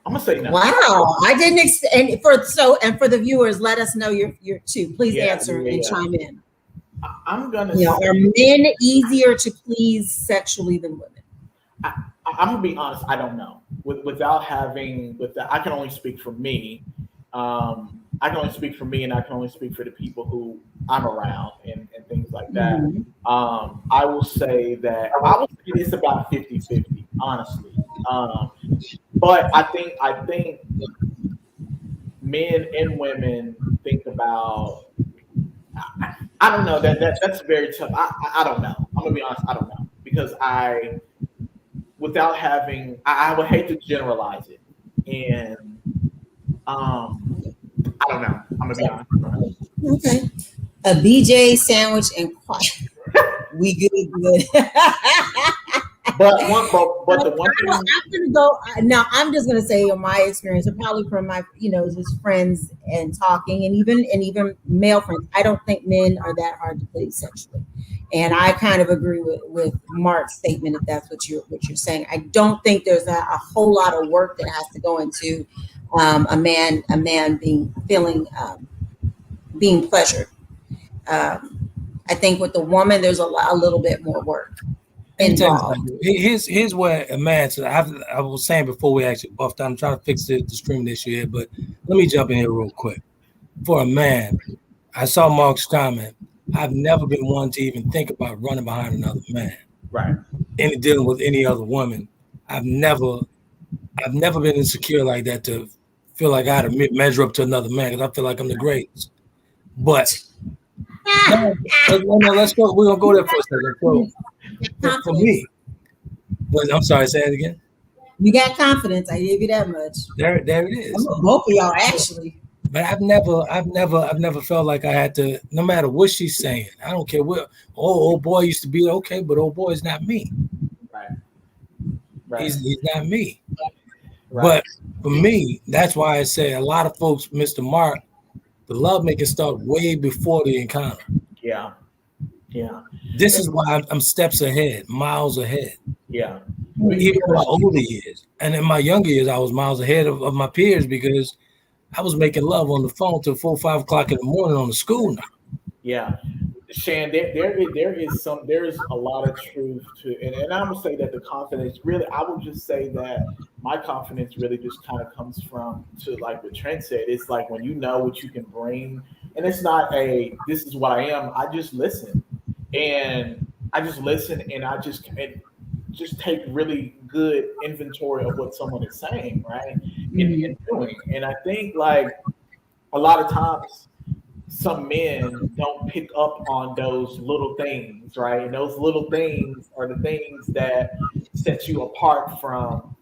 [SPEAKER 3] I'm gonna say no.
[SPEAKER 4] Wow, I didn't. And for the viewers, let us know your two. Please answer and chime in.
[SPEAKER 3] I'm gonna.
[SPEAKER 4] Are men easier to please sexually than women?
[SPEAKER 3] I'm gonna be honest. I don't know. I can only speak for me. I can only speak for me, and I can only speak for the people who I'm around and things like that. Mm-hmm. I will say that it's about 50-50, honestly. But I think men and women think about. I don't know. That's very tough. I don't know. I'm gonna be honest. I don't know, because I would hate to generalize it, and I don't know. I'm gonna be honest.
[SPEAKER 4] Okay. A BJ sandwich and quiet. We good.
[SPEAKER 3] But the one thing
[SPEAKER 4] I'm gonna go now. I'm just gonna say, in my experience, and probably from my just friends and talking, and even male friends, I don't think men are that hard to please sexually, and I kind of agree with Mark's statement if that's what you're saying. I don't think there's a whole lot of work that has to go into a man being pleasured. I think with the woman, there's a little bit more work involved.
[SPEAKER 1] Here's where a man. So I was saying before we actually buffed out. I'm trying to fix the streaming issue here, but let me jump in here real quick. For a man, I saw Mark's comment. I've never been one to even think about running behind another man.
[SPEAKER 3] Right.
[SPEAKER 1] Any dealing with any other woman. I've never been insecure like that to feel like I had to measure up to another man because I feel like I'm the greatest. But let's go. We're gonna go there for a second. For me, I'm sorry. Say it again.
[SPEAKER 4] You got confidence. I gave you that much.
[SPEAKER 1] There it is.
[SPEAKER 4] Both of y'all actually.
[SPEAKER 1] But I've never felt like I had to. No matter what she's saying, I don't care what. Old boy used to be okay, but old boy is not me. Right. He's not me. Right. But for me, that's why I say a lot of folks, Mr. Mark, The love making start way before the encounter.
[SPEAKER 3] Yeah. Yeah.
[SPEAKER 1] This is why I'm steps ahead, miles ahead.
[SPEAKER 3] Yeah.
[SPEAKER 1] Even in my older years. And in my younger years, I was miles ahead of my peers because I was making love on the phone till 4 or 5 o'clock in the morning on the school now.
[SPEAKER 3] Yeah. Shan, there's a lot of truth to, and I would say that the confidence really, I would just say that my confidence really just kind of comes from, to like what Trent said, it's like when you know what you can bring, and it's not this is what I am. I just listen, and I just take really good inventory of what someone is saying, right? And doing, and I think like a lot of times, some men don't pick up on those little things, right? And those little things are the things that set you apart from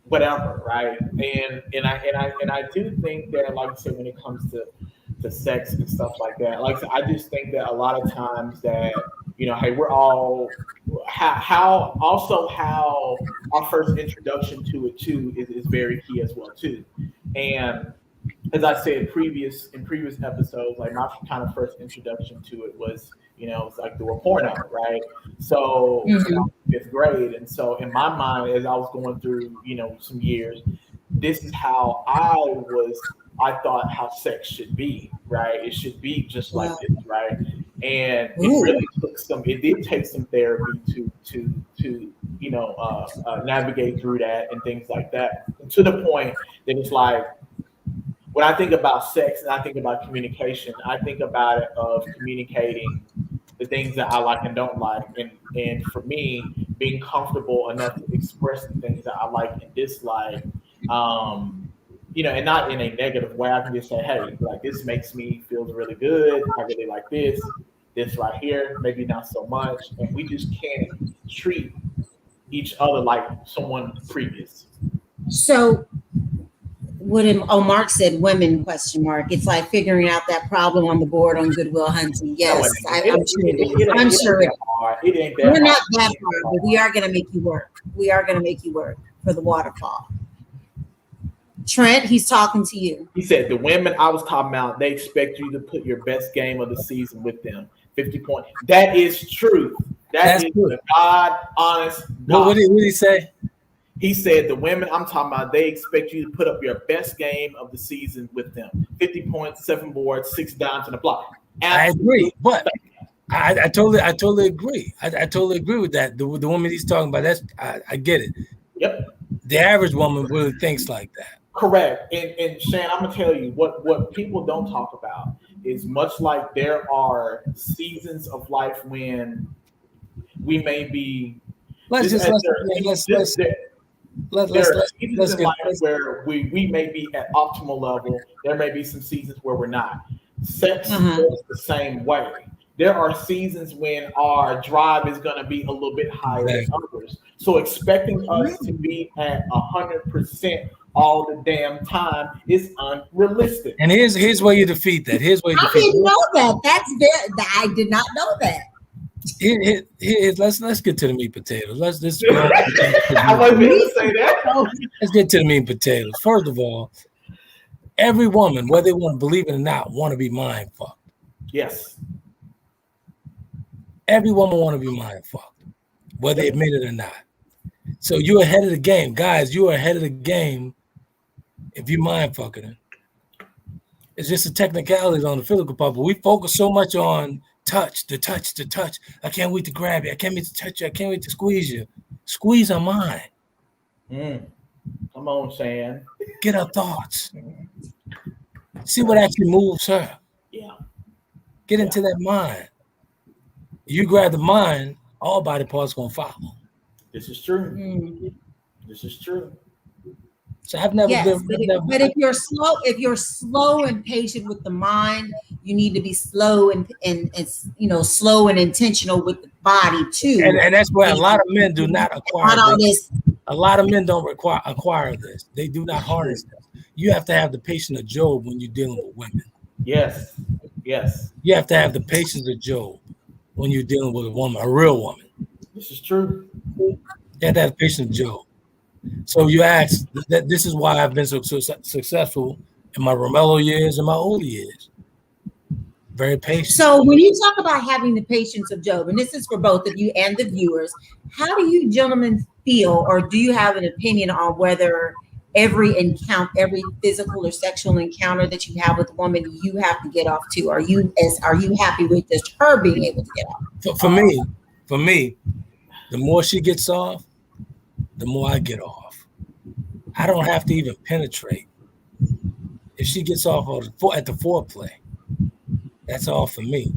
[SPEAKER 3] whatever, right? And I do think that, like I said, when it comes to sex and stuff like that, like I just think that a lot of times that, hey, we're all how our first introduction to it too is very key as well too. And as I said in previous episodes, like my kind of first introduction to it was, it's like through a porno, right? So fifth grade, and so in my mind, as I was going through, some years, this is how I thought how sex should be, right? It should be just like this, right? And it did take some therapy to navigate through that and things like that, to the point that it's like, when I think about sex and I think about communication, I think about it of communicating the things that I like and don't like. And for me, being comfortable enough to express the things that I like and dislike, and not in a negative way. I can just say, hey, like this makes me feel really good. I really like this right here, maybe not so much. And we just can't treat each other like someone previous.
[SPEAKER 4] So Mark said women ? It's like figuring out that problem on the board on Goodwill Hunting. Yes, I'm sure it is. We're not that far, but we are going to make you work. We are going to make you work for the waterfall. Trent, he's talking to you.
[SPEAKER 3] He said the women I was talking about, they expect you to put your best game of the season with them. 50 points. That is true. That's is true. The God honest.
[SPEAKER 1] What did he say?
[SPEAKER 3] He said the women I'm talking about, they expect you to put up your best game of the season with them. 50 points, 7 boards, 6 dimes, and a block.
[SPEAKER 1] Absolutely. I agree, but I totally agree. I totally agree with that. The woman he's talking about, I get it.
[SPEAKER 3] Yep.
[SPEAKER 1] The average woman really thinks like that.
[SPEAKER 3] Correct. And Shan, I'm gonna tell you what people don't talk about is much like there are seasons of life when we may be. Let's get where we may be at optimal level. There may be some seasons where we're not. Sex goes the same way. There are seasons when our drive is going to be a little bit higher than others. So expecting us to be at 100% all the damn time is unrealistic.
[SPEAKER 1] And here's where you defeat that.
[SPEAKER 4] I didn't know that. I did not know that.
[SPEAKER 1] Let's get to the meat and potatoes. Let's go.
[SPEAKER 3] I wasn't going to say that.
[SPEAKER 1] Let's get to the meat and potatoes. First of all, every woman, whether they want to believe it or not, want to be mind fucked.
[SPEAKER 3] Yes.
[SPEAKER 1] Every woman want to be mind fucked, whether they admit it or not. So you're ahead of the game, guys. You are ahead of the game if you mind fucking her. It's just a technicalities on the physical part, but we focus so much on the touch. I can't wait to grab you. I can't wait to touch you. I can't wait to squeeze you. Squeeze her mind.
[SPEAKER 3] Come on, Shan.
[SPEAKER 1] Get her thoughts. See what actually moves her.
[SPEAKER 3] Yeah.
[SPEAKER 1] Get into that mind. You grab the mind, all body parts gonna follow.
[SPEAKER 3] This is true. This is true.
[SPEAKER 1] So I've never been.
[SPEAKER 4] But if you're slow and patient with the mind, you need to be slow and slow and intentional with the body too.
[SPEAKER 1] And that's where a lot of men do not acquire this. A lot of men don't acquire this. They do not harness this. You have to have the patience of Job when you're dealing with women.
[SPEAKER 3] Yes.
[SPEAKER 1] You have to have the patience of Job when you're dealing with a woman, a real woman.
[SPEAKER 3] This is true.
[SPEAKER 1] You have to have the patience of Job. So you ask that this is why I've been so successful in my Romello years and my older years. Very patient.
[SPEAKER 4] So when you talk about having the patience of Job, and this is for both of you and the viewers, how do you gentlemen feel, or do you have an opinion on whether every physical or sexual encounter that you have with a woman, you have to get off to? Are you happy with just her being able to get off?
[SPEAKER 1] For me, the more she gets off, the more I get off. I don't have to even penetrate. If she gets off at the foreplay, that's all for me.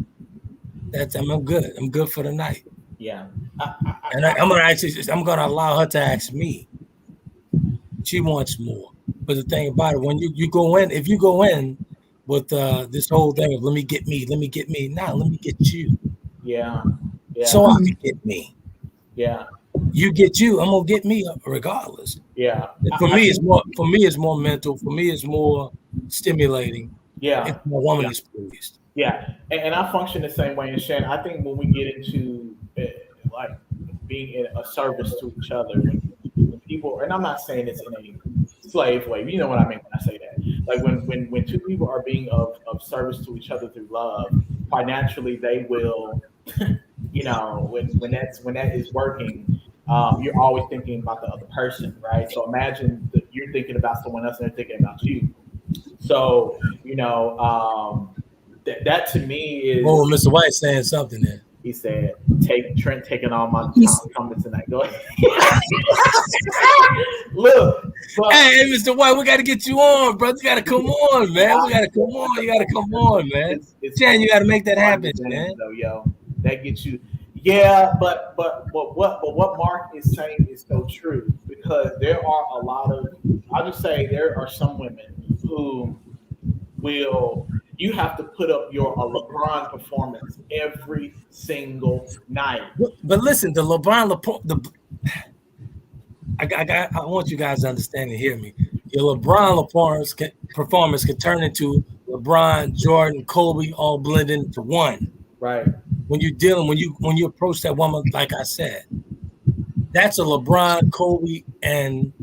[SPEAKER 1] I'm good. I'm good for the night.
[SPEAKER 3] Yeah.
[SPEAKER 1] I'm gonna allow her to ask me. She wants more. But the thing about it, when you go in, if you go in with this whole thing of let me get me, now let me get you.
[SPEAKER 3] Yeah.
[SPEAKER 1] So I can get me.
[SPEAKER 3] Yeah.
[SPEAKER 1] You get you, I'm gonna get me regardless.
[SPEAKER 3] Yeah.
[SPEAKER 1] For me, it's more mental. For me, it's more stimulating.
[SPEAKER 3] Yeah.
[SPEAKER 1] If my woman is pleased.
[SPEAKER 3] Yeah, and I function the same way. And Shannon, I think when we get into like being in a service to each other, when people, and I'm not saying it's in a slave way, you know what I mean when I say that. Like when two people are being of service to each other through love, quite naturally they will, you know, when that is working, you're always thinking about the other person, right? So imagine that you're thinking about someone else and they're thinking about you. So you know. That to me is.
[SPEAKER 1] Oh, Mr. White saying something there.
[SPEAKER 3] He said, Trent taking all my comments tonight. Go ahead. Look.
[SPEAKER 1] Hey, Mr. White, we got to get you on, brother. You got to come on, man. We got to come on. You got to come on, man. Jan, you got to make that happen, man.
[SPEAKER 3] Though, yo, that gets you. Yeah, but what Mark is saying is so true, because there are a lot of. I'll just say there are some women who will. You have to put up your LeBron performance every single night.
[SPEAKER 1] But listen, the LeBron, I want you guys to understand and hear me. Your LeBron performance can turn into LeBron, Jordan, Kobe, all blended into one.
[SPEAKER 3] Right.
[SPEAKER 1] When you approach that woman, like I said, that's a LeBron, Kobe, and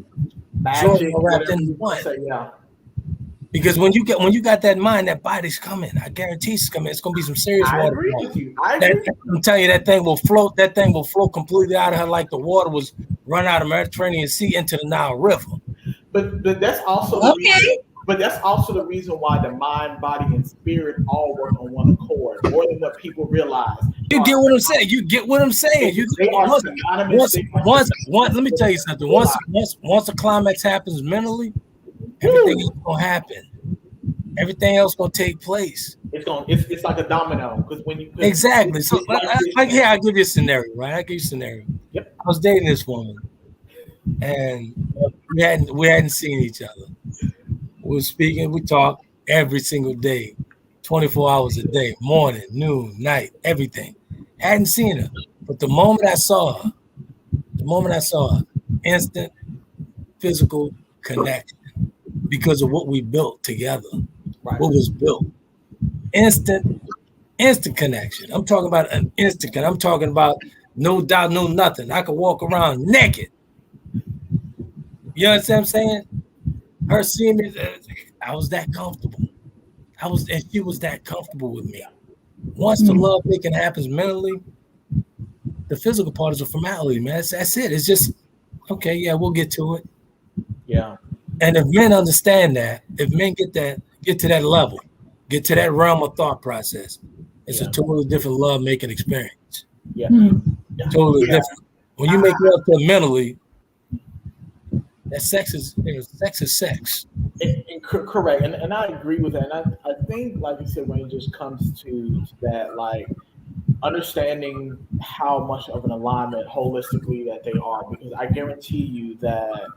[SPEAKER 1] Magic, Jordan wrapped into one.
[SPEAKER 3] Yeah.
[SPEAKER 1] Because when you got that mind, that body's coming. I guarantee it's coming. It's gonna be some serious water.
[SPEAKER 3] I agree with you. I'm
[SPEAKER 1] telling you, that thing will float. That thing will flow completely out of her like the water was run out of Mediterranean Sea into the Nile River.
[SPEAKER 3] But that's also the reason why the mind, body, and spirit all work on one accord, more than what people realize.
[SPEAKER 1] You get what I'm saying. You get what I'm saying. Let me tell you something. Once a climax happens mentally, everything else gonna happen. Everything else gonna take place.
[SPEAKER 3] It's like a domino, because when you
[SPEAKER 1] exactly. So I'll give you a scenario, right? I'll give you a scenario.
[SPEAKER 3] Yep.
[SPEAKER 1] I was dating this woman, and we hadn't seen each other. We were speaking. We talked every single day, 24 hours a day, morning, noon, night, everything. Hadn't seen her, but the moment I saw her, instant physical connection. Because of what we built together, right. What was built, instant connection. I'm talking about an instant. I'm talking about no doubt, no nothing. I could walk around naked. You understand what I'm saying? Her seeing me, I was that comfortable. And she was that comfortable with me. Once the love making happens mentally, the physical part is a formality, man. That's it. It's just okay. Yeah, we'll get to it.
[SPEAKER 3] Yeah.
[SPEAKER 1] And if men understand that, if men get to that level, get to that realm of thought process, it's a totally different love-making experience.
[SPEAKER 3] Yeah.
[SPEAKER 1] Totally different. When you make love to mentally, that sex is sex.
[SPEAKER 3] Correct. And I agree with that. And I think, like you said, when it just comes to that, like, understanding how much of an alignment holistically that they are, because I guarantee you that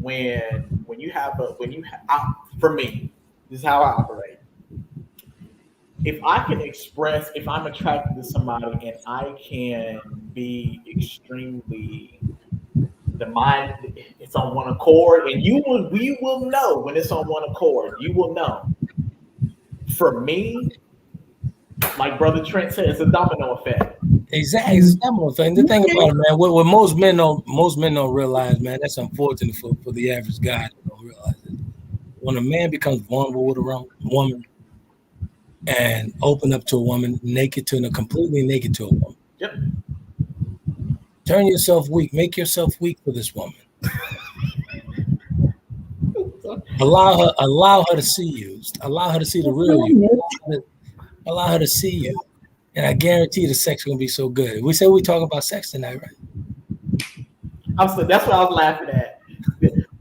[SPEAKER 3] when you have for me, this is how I operate. If I can express, if I'm attracted to somebody and I can be extremely, the mind, it's on one accord, and we will know when it's on one accord. You will know. For me, like Brother Trent said, it's a domino effect.
[SPEAKER 1] Exactly, it's a domino effect. The thing about it, man, what most men don't realize, man, that's unfortunate for the average guy that don't realize it. when a man becomes vulnerable with a woman and open up to a woman, completely naked to a woman.
[SPEAKER 3] Yep.
[SPEAKER 1] Turn yourself weak. Make yourself weak for this woman. Allow her to see you. Allow her to see the real you. Allow her to see you. And I guarantee the sex is gonna be so good. We say we talk about sex tonight, right?
[SPEAKER 3] That's what I was laughing at.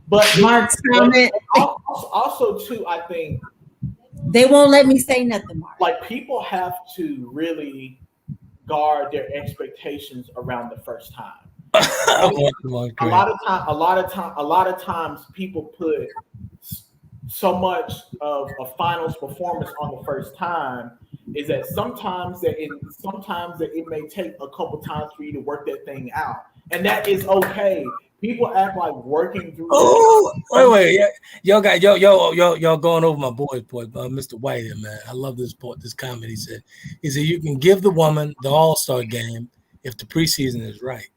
[SPEAKER 3] But
[SPEAKER 4] Mark's comment.
[SPEAKER 3] Also, too, I think
[SPEAKER 4] they won't let me say nothing, Mark.
[SPEAKER 3] Like, people have to really guard their expectations around the first time. A lot of times people put so much of a finals performance on the first time, is that sometimes that it may take a couple times for you to work that thing out, and that is okay. People act like working through.
[SPEAKER 1] Oh, wait, y'all going over my boy, Mr. White here, man. I love this comment. He said you can give the woman the All-Star game if the preseason is right.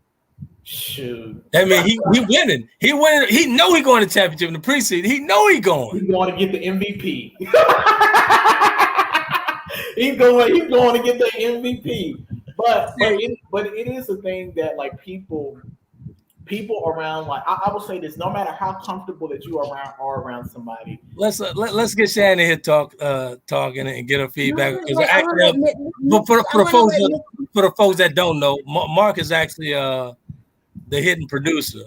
[SPEAKER 3] Shoot,
[SPEAKER 1] I mean, he winning. He winning. He know he going to championship in the preseason. He know he going.
[SPEAKER 3] He's going to get the MVP. He's going to get the MVP. But it is a thing that, like, people around, like, I will say this: no matter how comfortable that you are around somebody.
[SPEAKER 1] Let's get Shannon here talking and get her feedback. For the folks that don't know, Mark is actually the hidden producer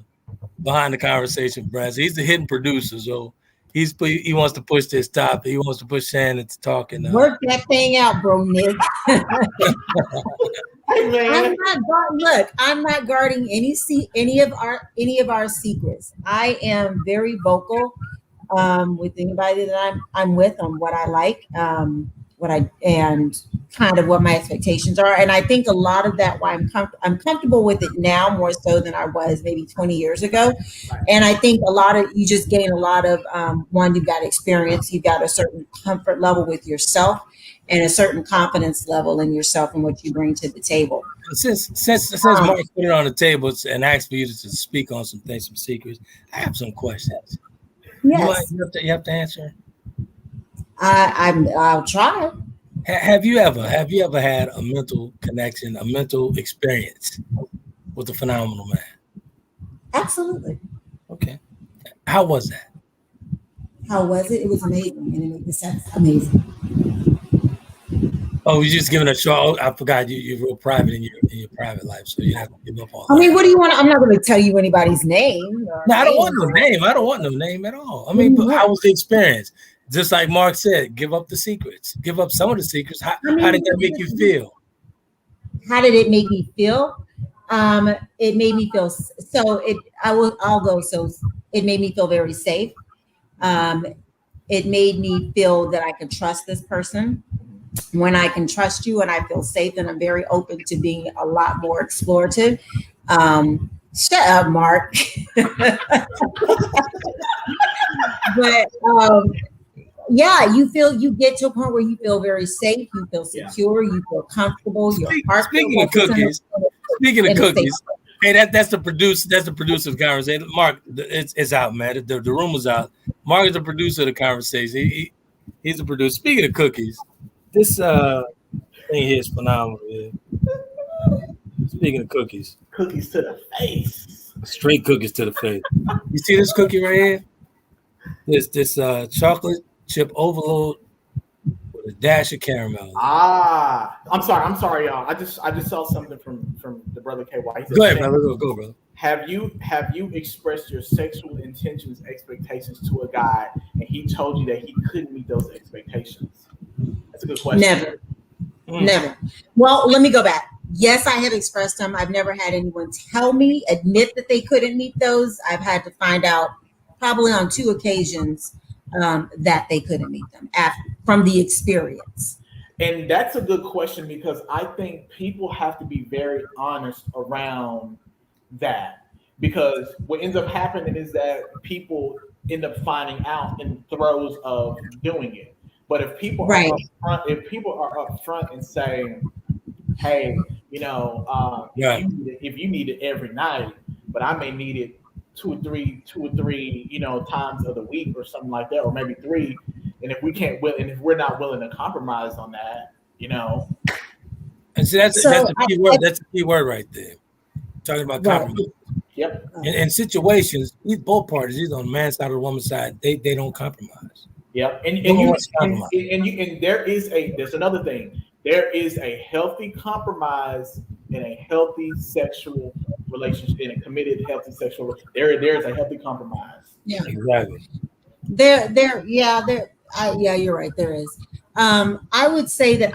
[SPEAKER 1] behind the conversation, Brad. So he's the hidden producer. So he wants to push this topic. He wants to push Shannon to talk and
[SPEAKER 4] work that thing out, bro, Nick. Hey, man. I'm not guarding any of our secrets. I am very vocal with anybody that I'm with on what I like, and kind of what my expectations are. And I think a lot of that, why I'm comfortable with it now more so than I was maybe 20 years ago. And I think you just gain a lot of, one, you've got experience, you've got a certain comfort level with yourself and a certain confidence level in yourself and what you bring to the table.
[SPEAKER 1] Since Mark put it on the table and asked for you to speak on some things, some secrets, I have some questions.
[SPEAKER 4] Yes.
[SPEAKER 1] You have to answer.
[SPEAKER 4] I'll try.
[SPEAKER 1] Have you ever had a mental connection, a mental experience with a phenomenal man?
[SPEAKER 4] Absolutely.
[SPEAKER 1] Okay. How was that?
[SPEAKER 4] How was it? It was amazing, and it made the sex amazing.
[SPEAKER 1] Oh, you're just giving a show. I forgot you're real private in your private life, so you have to give up all.
[SPEAKER 4] I mean, what do you want? I'm not going to tell you anybody's name.
[SPEAKER 1] No, I don't want no name. I don't want no name at all. I mean, but how was the experience? Just like Mark said, give up the secrets. Give up some of the secrets. How did that make you feel?
[SPEAKER 4] How did it make me feel? It made me feel so. I'll go. So it made me feel very safe. It made me feel that I could trust this person. When I can trust you and I feel safe, and I'm very open to being a lot more explorative. Shut up, Mark. But yeah, you get to a point where you feel very safe, you feel secure, you feel comfortable.
[SPEAKER 1] Speaking of cookies, hey, that's the producer's conversation. Mark, it's out, man. The room was out. Mark is the producer of the conversation. He's the producer. Speaking of cookies, this thing here is phenomenal. Yeah. Speaking of cookies
[SPEAKER 3] to the face,
[SPEAKER 1] straight cookies to the face. You see this cookie right here? This chocolate chip overload with a dash of caramel.
[SPEAKER 3] I'm sorry, y'all. I just saw something from the brother KY.
[SPEAKER 1] Go ahead, brother. Go, brother.
[SPEAKER 3] Have you expressed your sexual intentions, expectations to a guy, and he told you that he couldn't meet those expectations? That's a good question.
[SPEAKER 4] Never. Well, let me go back. Yes, I have expressed them. I've never had anyone admit that they couldn't meet those. I've had to find out probably on 2 occasions that they couldn't meet them from the experience.
[SPEAKER 3] And that's a good question, because I think people have to be very honest around that, because what ends up happening is that people end up finding out in the throes of doing it. But if people are upfront and saying, "Hey, if you need it every night, but I may need it two or three, times of the week or something like that, or maybe three. And if we're not willing to compromise on that,
[SPEAKER 1] And see, that's the key word. That's the key word right there. Talking about compromise.
[SPEAKER 3] Yep.
[SPEAKER 1] In situations, both parties, either on the man's side or the woman's side, they don't compromise.
[SPEAKER 3] Yep. And there's another thing. There is a healthy compromise in a healthy sexual relationship, in a committed healthy sexual. There's a healthy compromise.
[SPEAKER 4] Yeah.
[SPEAKER 1] Exactly.
[SPEAKER 4] You're right. There is. I would say that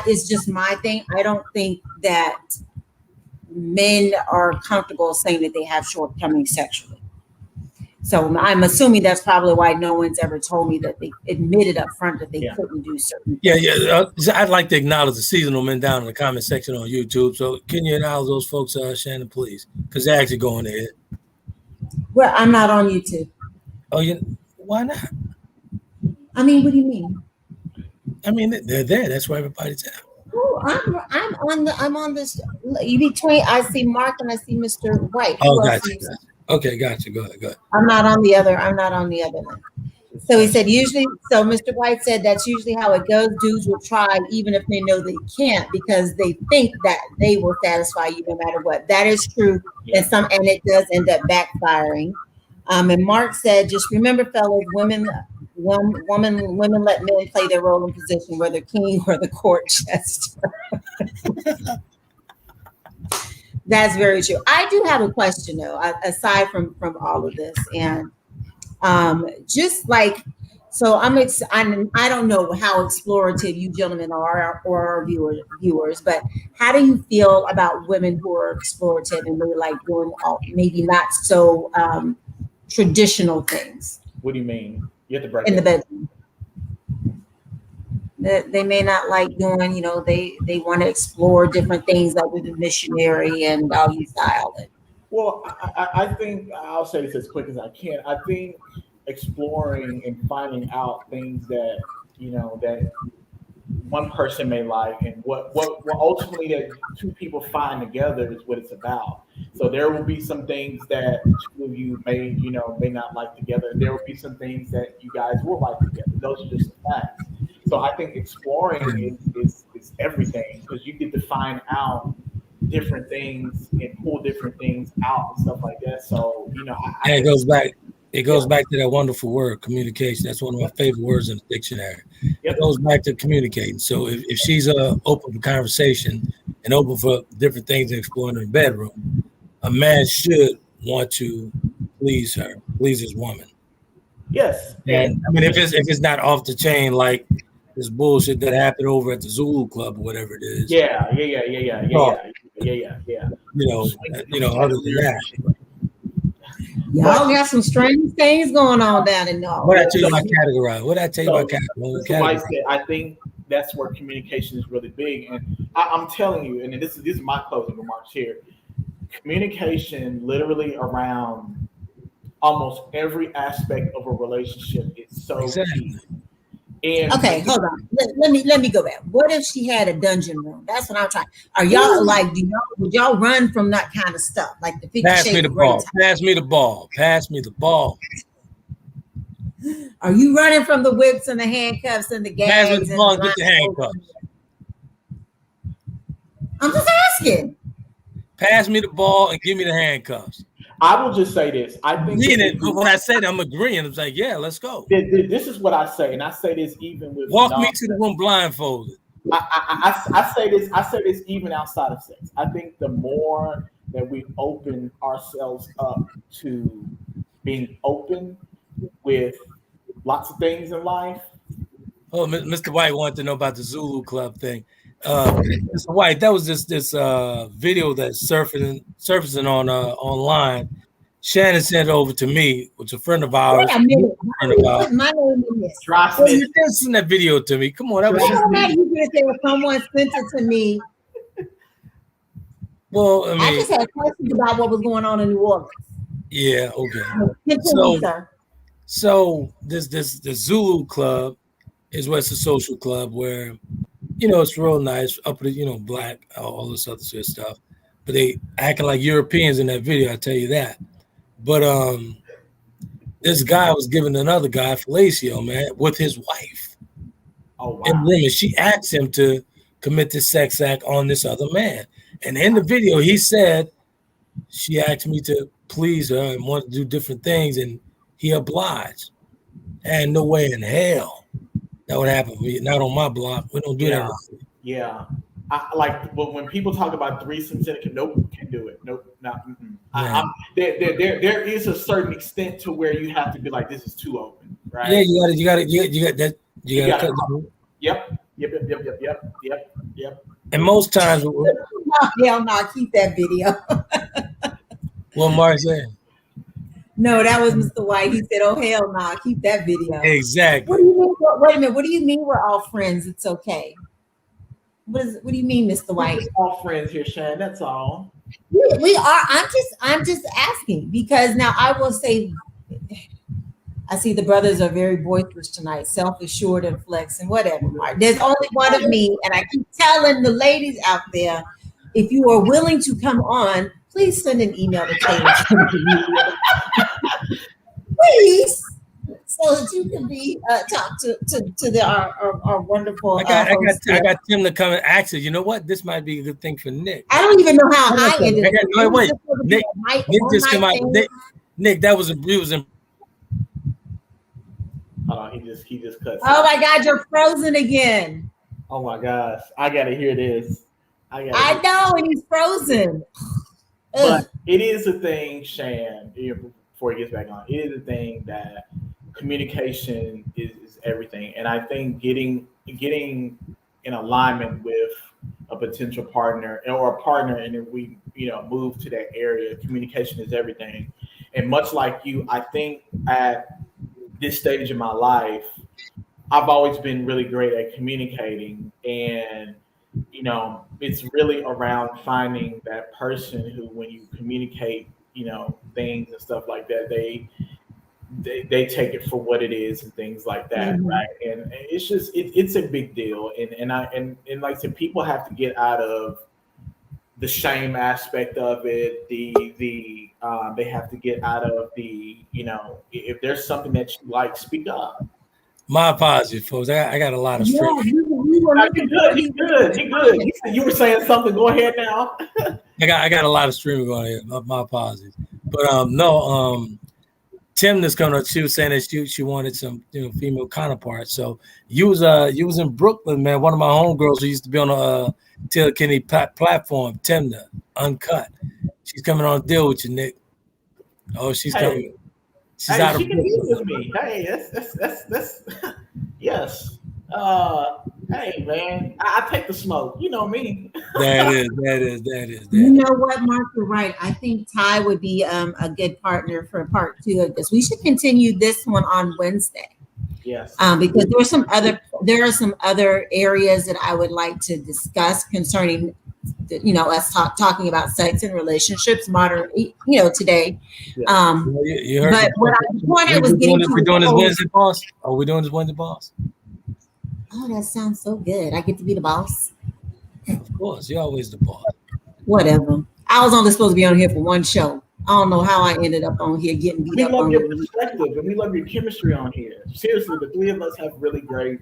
[SPEAKER 4] it's just my thing. I don't think that men are comfortable saying that they have shortcomings sexually. So I'm assuming that's probably why no one's ever told me that they admitted up front that they couldn't do certain things.
[SPEAKER 1] I'd like to acknowledge the seasonal men down in the comment section on YouTube. So can you acknowledge those folks, Shannon, please? Because they're actually going ahead.
[SPEAKER 4] Well, I'm not on YouTube.
[SPEAKER 1] Oh, why not?
[SPEAKER 4] I mean, what do you mean?
[SPEAKER 1] I mean, they're there. That's where everybody's at.
[SPEAKER 4] Oh, I'm on this. Between I see Mark and I see Mr. White.
[SPEAKER 1] Oh, gotcha. Okay, gotcha. Go ahead.
[SPEAKER 4] I'm not on the other one. So he said so Mr. White said that's usually how it goes. Dudes will try even if they know they can't because they think that they will satisfy you no matter what. That is true. And it does end up backfiring. And Mark said, just remember, fellas, women let men play their role in position, whether king or the court jester. That's very true. I do have a question though, aside from all of this, and just like, so I don't know how explorative you gentlemen are or our viewers, but how do you feel about women who are explorative and really like doing maybe not so traditional things?
[SPEAKER 3] What do you mean? You have to break
[SPEAKER 4] in the bedroom. They may not like doing, they want to explore different things like with the missionary and doggy style.
[SPEAKER 3] Well, I think I'll say this as quick as I can. I think exploring and finding out things that that one person may like, and what ultimately that two people find together is what it's about. So there will be some things that the two of you may not like together. There will be some things that you guys will like together. Those are just facts. So I think exploring is everything, because you get to find out different things and pull different things out and stuff like that. So
[SPEAKER 1] it goes back. It goes back to that wonderful word, communication. That's one of my favorite words in the dictionary. It goes back to communicating. So if she's open for conversation and open for different things to explore in her bedroom, a man should want to please her, please his woman.
[SPEAKER 3] Yes.
[SPEAKER 1] And I mean, if it's not off the chain like this bullshit that happened over at the Zulu Club or whatever it is.
[SPEAKER 3] Yeah.
[SPEAKER 1] Other than that.
[SPEAKER 4] Y'all got some strange things going on down in North.
[SPEAKER 1] What I tell you about categorize? What I tell you about categorize?
[SPEAKER 3] I think that's where communication is really big, and I'm telling you, and this is my closing remarks here. Communication, literally around almost every aspect of a relationship, is so key. And
[SPEAKER 4] okay, hold on. Let me go back. What if she had a dungeon room? That's what I'm trying. Are y'all like? Would y'all run from that kind of stuff? Like the 50
[SPEAKER 1] Pass me the ball.
[SPEAKER 4] Pass
[SPEAKER 1] me the ball. Pass me the ball.
[SPEAKER 4] Are you running from the whips and the handcuffs and the gags?
[SPEAKER 1] Pass me the ball and get the handcuffs.
[SPEAKER 4] I'm just asking.
[SPEAKER 1] Pass me the ball and give me the handcuffs.
[SPEAKER 3] I will just say this. I think
[SPEAKER 1] when I say that, I'm agreeing. I'm like, yeah, let's go.
[SPEAKER 3] This is what I say, and I say this even with
[SPEAKER 1] walk me to the room blindfolded.
[SPEAKER 3] I say this. I say this even outside of sex. I think the more that we open ourselves up to being open with lots of things in life.
[SPEAKER 1] Oh, Mr. White wanted to know about the Zulu Club thing. Mr. White, that was this video that's surfacing on online. Shannon sent it over to me, which a friend of ours.
[SPEAKER 4] Wait a minute. My name in this.
[SPEAKER 1] Well, you did send that video to me. Come on, that was
[SPEAKER 4] you did say someone sent it to me.
[SPEAKER 1] Well,
[SPEAKER 4] I just had questions about what was going on in New Orleans.
[SPEAKER 1] Yeah, okay. So this Zulu Club is what's a social club where it's real nice, up to black, all this other sort of stuff. But they acting like Europeans in that video, I tell you that. But this guy was giving another guy fellatio, man, with his wife.
[SPEAKER 3] Oh wow!
[SPEAKER 1] And women, she asked him to commit the sex act on this other man. And in the video, he said she asked me to please her and wanted to do different things, and he obliged. And no way in hell that would happen. Not on my block. We don't do that.
[SPEAKER 3] Yeah. When people talk about threesomes, nope, can't do it. Nope, not. There is a certain extent to where you have to be like, this is too open, right?
[SPEAKER 1] Yeah, you got that. You got to.
[SPEAKER 3] Yep.
[SPEAKER 1] And most times,
[SPEAKER 4] hell no, keep that video.
[SPEAKER 1] What Mark said?
[SPEAKER 4] No, that was Mr. White. He said, "Oh hell no, keep that video."
[SPEAKER 1] Exactly.
[SPEAKER 4] What do you mean? Wait a minute. What do you mean we're all friends? It's okay. What do you mean, Mr. White?
[SPEAKER 3] We're all friends here, Shan. That's all.
[SPEAKER 4] We are. I'm just asking because now I will say, I see the brothers are very boisterous tonight, self-assured and flex and whatever. Mark. There's only one of me, and I keep telling the ladies out there, if you are willing to come on, please send an email to Taylor. Please. So that you can be talk to our wonderful.
[SPEAKER 1] I got Tim to come and ask you. You know what? This might be a good thing for Nick.
[SPEAKER 4] I don't even know how I ended up.
[SPEAKER 1] No, wait. Nick just came out. Nick, that was he was in.
[SPEAKER 3] Hold on, he just cut.
[SPEAKER 4] Oh my God, you're frozen again.
[SPEAKER 3] Oh my gosh, I gotta hear this.
[SPEAKER 4] I know, and he's frozen.
[SPEAKER 3] But it is a thing, Shan. Before he gets back on, it is a thing that communication is everything, and I think getting in alignment with a potential partner or a partner, and if we move to that area, communication is everything. And much like you, I think at this stage in my life, I've always been really great at communicating, and it's really around finding that person who, when you communicate, things and stuff like that, they take it for what it is and things like that, mm-hmm. Right? And it's just it's a big deal, and like I said, people have to get out of the shame aspect of it. They have to get out of the if there's something that you like, speak up.
[SPEAKER 1] My apologies, folks. I got a lot of strength.
[SPEAKER 3] He's good. You were saying something. Go ahead now.
[SPEAKER 1] I got a lot of streaming going here. My apologies, but no. Tim is gonna. She was saying that she wanted some female counterparts. So you was in Brooklyn, man. One of my homegirls who used to be on a Taylor Kinney platform, Timna, Uncut. She's coming on deal with you, Nick. Oh, she's coming. She's out of
[SPEAKER 3] Brooklyn. With me. Hey, that's yes. Hey man, I take the smoke. You know me.
[SPEAKER 1] That is.
[SPEAKER 4] You know what, Mark? You're right. I think Ty would be a good partner for part 2 of this. We should continue this one on Wednesday.
[SPEAKER 3] Yes.
[SPEAKER 4] Because there are some other areas that I would like to discuss concerning, us talking about sex and relationships, modern, today.
[SPEAKER 1] Yeah. You heard.
[SPEAKER 4] But what I wanted was getting to.
[SPEAKER 1] We're doing this Wednesday, boss. Are we doing this Wednesday, boss?
[SPEAKER 4] Oh, that sounds so good. I get to be the boss.
[SPEAKER 1] Of course, you're always the boss.
[SPEAKER 4] Whatever. I was only supposed to be on here for one show. I don't know how I ended up on here getting beat up.
[SPEAKER 3] We love your perspective and we love your chemistry on here. Seriously, the three of us have a really great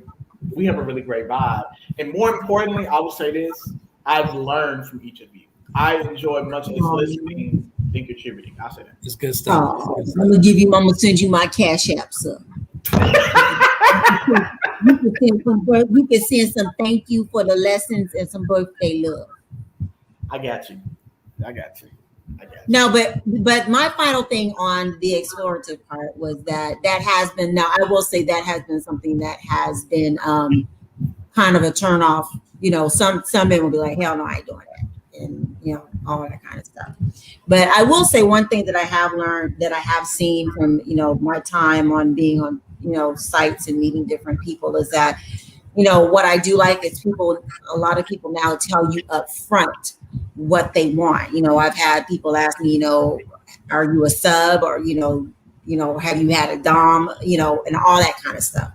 [SPEAKER 3] vibe. And more importantly, I will say this, I've learned from each of you. I enjoy much as listening than contributing. I'll say that.
[SPEAKER 1] It's good stuff.
[SPEAKER 4] I'm gonna send you my Cash App, sir. You can send some thank you for the lessons and some birthday love.
[SPEAKER 3] I got you.
[SPEAKER 4] No, but my final thing on the explorative part was that has been, now I will say that has been something that has been kind of a turn off. Some men will be like, hell no, I ain't doing that, and all that kind of stuff. But I will say one thing that I have learned, that I have seen from my time on being on sites and meeting different people, is that what I do like is a lot of people now tell you up front what they want. I've had people ask me, are you a sub, or have you had a dom, and all that kind of stuff.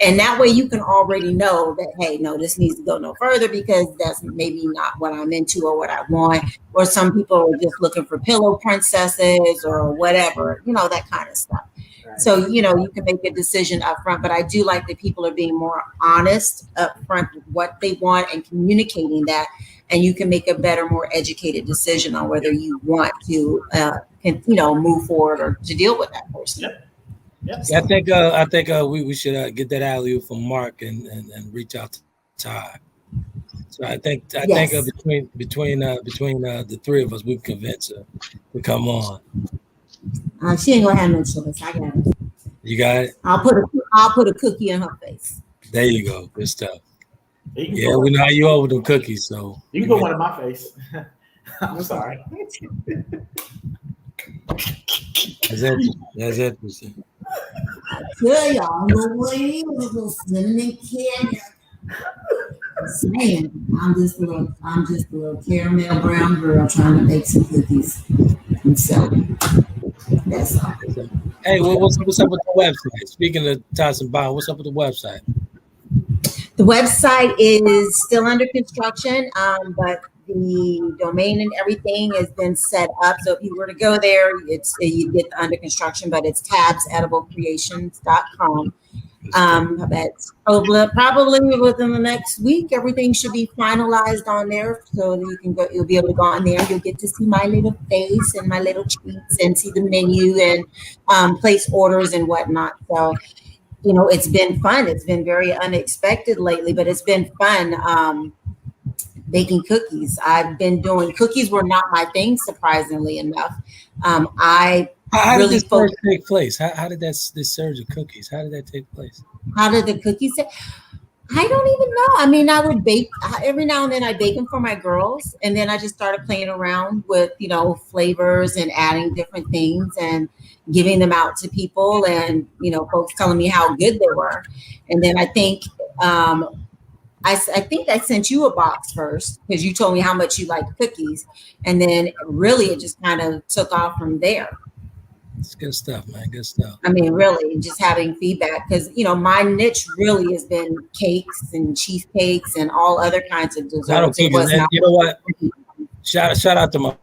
[SPEAKER 4] And that way you can already know that, hey, no, this needs to go no further because that's maybe not what I'm into or what I want. Or some people are just looking for pillow princesses or whatever, that kind of stuff. Right. So, you can make a decision up front, but I do like that people are being more honest up front with what they want and communicating that. And you can make a better, more educated decision on whether you want to, move forward or to deal with that person.
[SPEAKER 3] Yep. Yep.
[SPEAKER 1] Yeah, I think we should get that alley from Mark and reach out to Ty. So I think between the three of us, we can convince her to come on.
[SPEAKER 4] She ain't gonna have no choice. I got it.
[SPEAKER 1] You got it.
[SPEAKER 4] I'll put a cookie in her face.
[SPEAKER 1] There you go. Good stuff. Yeah, we know how you are with them cookies, so
[SPEAKER 3] you can put one in my face. I'm sorry.
[SPEAKER 1] That's interesting.
[SPEAKER 4] I tell y'all, no way was cinnamon candy. I'm just a little caramel brown girl trying to bake some cookies and sell them. That's all.
[SPEAKER 1] Hey, what's up with the website? Speaking of Tyson Bond, what's up with the website?
[SPEAKER 4] The website is still under construction, but the domain and everything has been set up. So if you were to go there, you get the under construction, but it's tabsediblecreations.com. That's probably within the next week, everything should be finalized on there. So you can go, you'll be able to go on there. You'll get to see my little face and my little treats and see the menu and place orders and whatnot. So, it's been fun. It's been very unexpected lately, but it's been fun. Baking cookies. I've been doing cookies were not my thing, surprisingly enough. How
[SPEAKER 1] did this surge take place? How did this surge of cookies? How did that take place?
[SPEAKER 4] How did the cookies? I don't even know. I mean, I would bake every now and then. I bake them for my girls, and then I just started playing around with flavors and adding different things and giving them out to people, and folks telling me how good they were. And then I think I think I sent you a box first because you told me how much you like cookies, and then really it just kind of took off from there.
[SPEAKER 1] It's good stuff, man. Good stuff.
[SPEAKER 4] I mean, really, just having feedback because my niche really has been cakes and cheesecakes and all other kinds of desserts.
[SPEAKER 1] You know what? Shout out to my.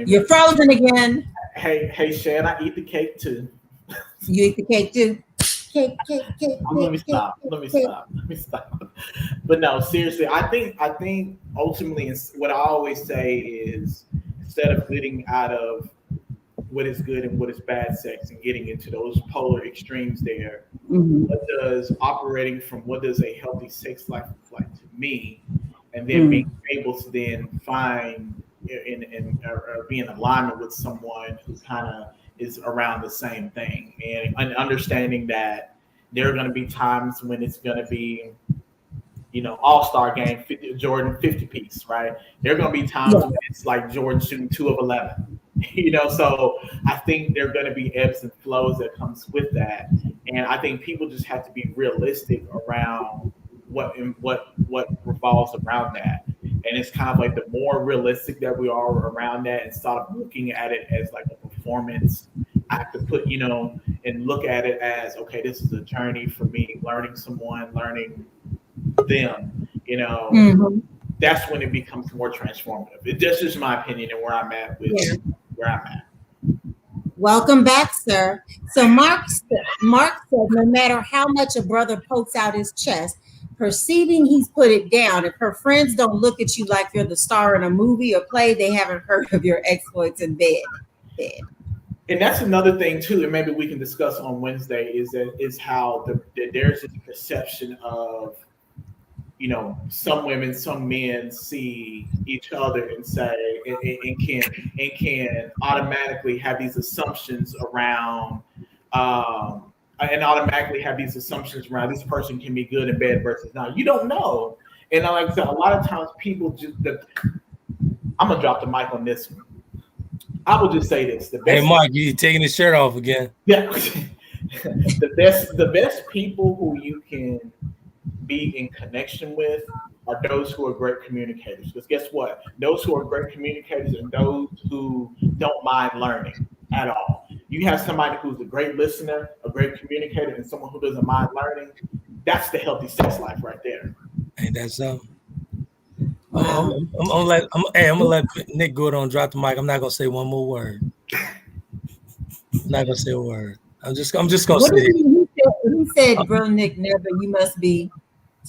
[SPEAKER 4] You're frozen again.
[SPEAKER 3] Hey, Shan, I eat the cake too.
[SPEAKER 4] You eat the cake too. Cake.
[SPEAKER 3] Let me stop. But no, seriously, I think ultimately what I always say is instead of getting out of what is good and what is bad sex and getting into those polar extremes there, what does a healthy sex life look like to me, and then being able to then find or be in alignment with someone who kind of is around the same thing, and understanding that there are going to be times when it's going to be, all-star game, Jordan 50 piece, right? There are going to be times when it's like Jordan shooting 2 of 11, so I think there are going to be ebbs and flows that comes with that. And I think people just have to be realistic around what revolves around that. And it's kind of like the more realistic that we are around that and start looking at it as like a performance, I have to put, and look at it as, okay, this is a journey for me, learning them, that's when it becomes more transformative. That's just my opinion and where I'm at with where I'm at.
[SPEAKER 4] Welcome back, sir. So Mark said, no matter how much a brother pokes out his chest, perceiving he's put it down, if her friends don't look at you like you're the star in a movie or play, they haven't heard of your exploits in bed.
[SPEAKER 3] And that's another thing too, and maybe we can discuss on Wednesday, is how there's this perception of, some women, some men see each other and say, and can automatically have these assumptions around, this person can be good in bed versus not. You don't know. And like I said, a lot of times people I'm gonna drop the mic on this one. I will just say this:
[SPEAKER 1] hey, Mark, you taking his shirt off again?
[SPEAKER 3] Yeah, the best people who you can be in connection with are those who are great communicators. Because guess what? Those who are great communicators and those who don't mind learning at all. You have somebody who's a great listener, a great communicator, and someone who doesn't mind learning. That's the healthy sex life right there.
[SPEAKER 1] Ain't that something?
[SPEAKER 4] Wow.
[SPEAKER 1] I'm gonna let Nick go on drop the mic. I'm not gonna say one more word. I'm not gonna say a word. I'm just gonna
[SPEAKER 4] What
[SPEAKER 1] say
[SPEAKER 4] did he said, bro, Nick, never. You must be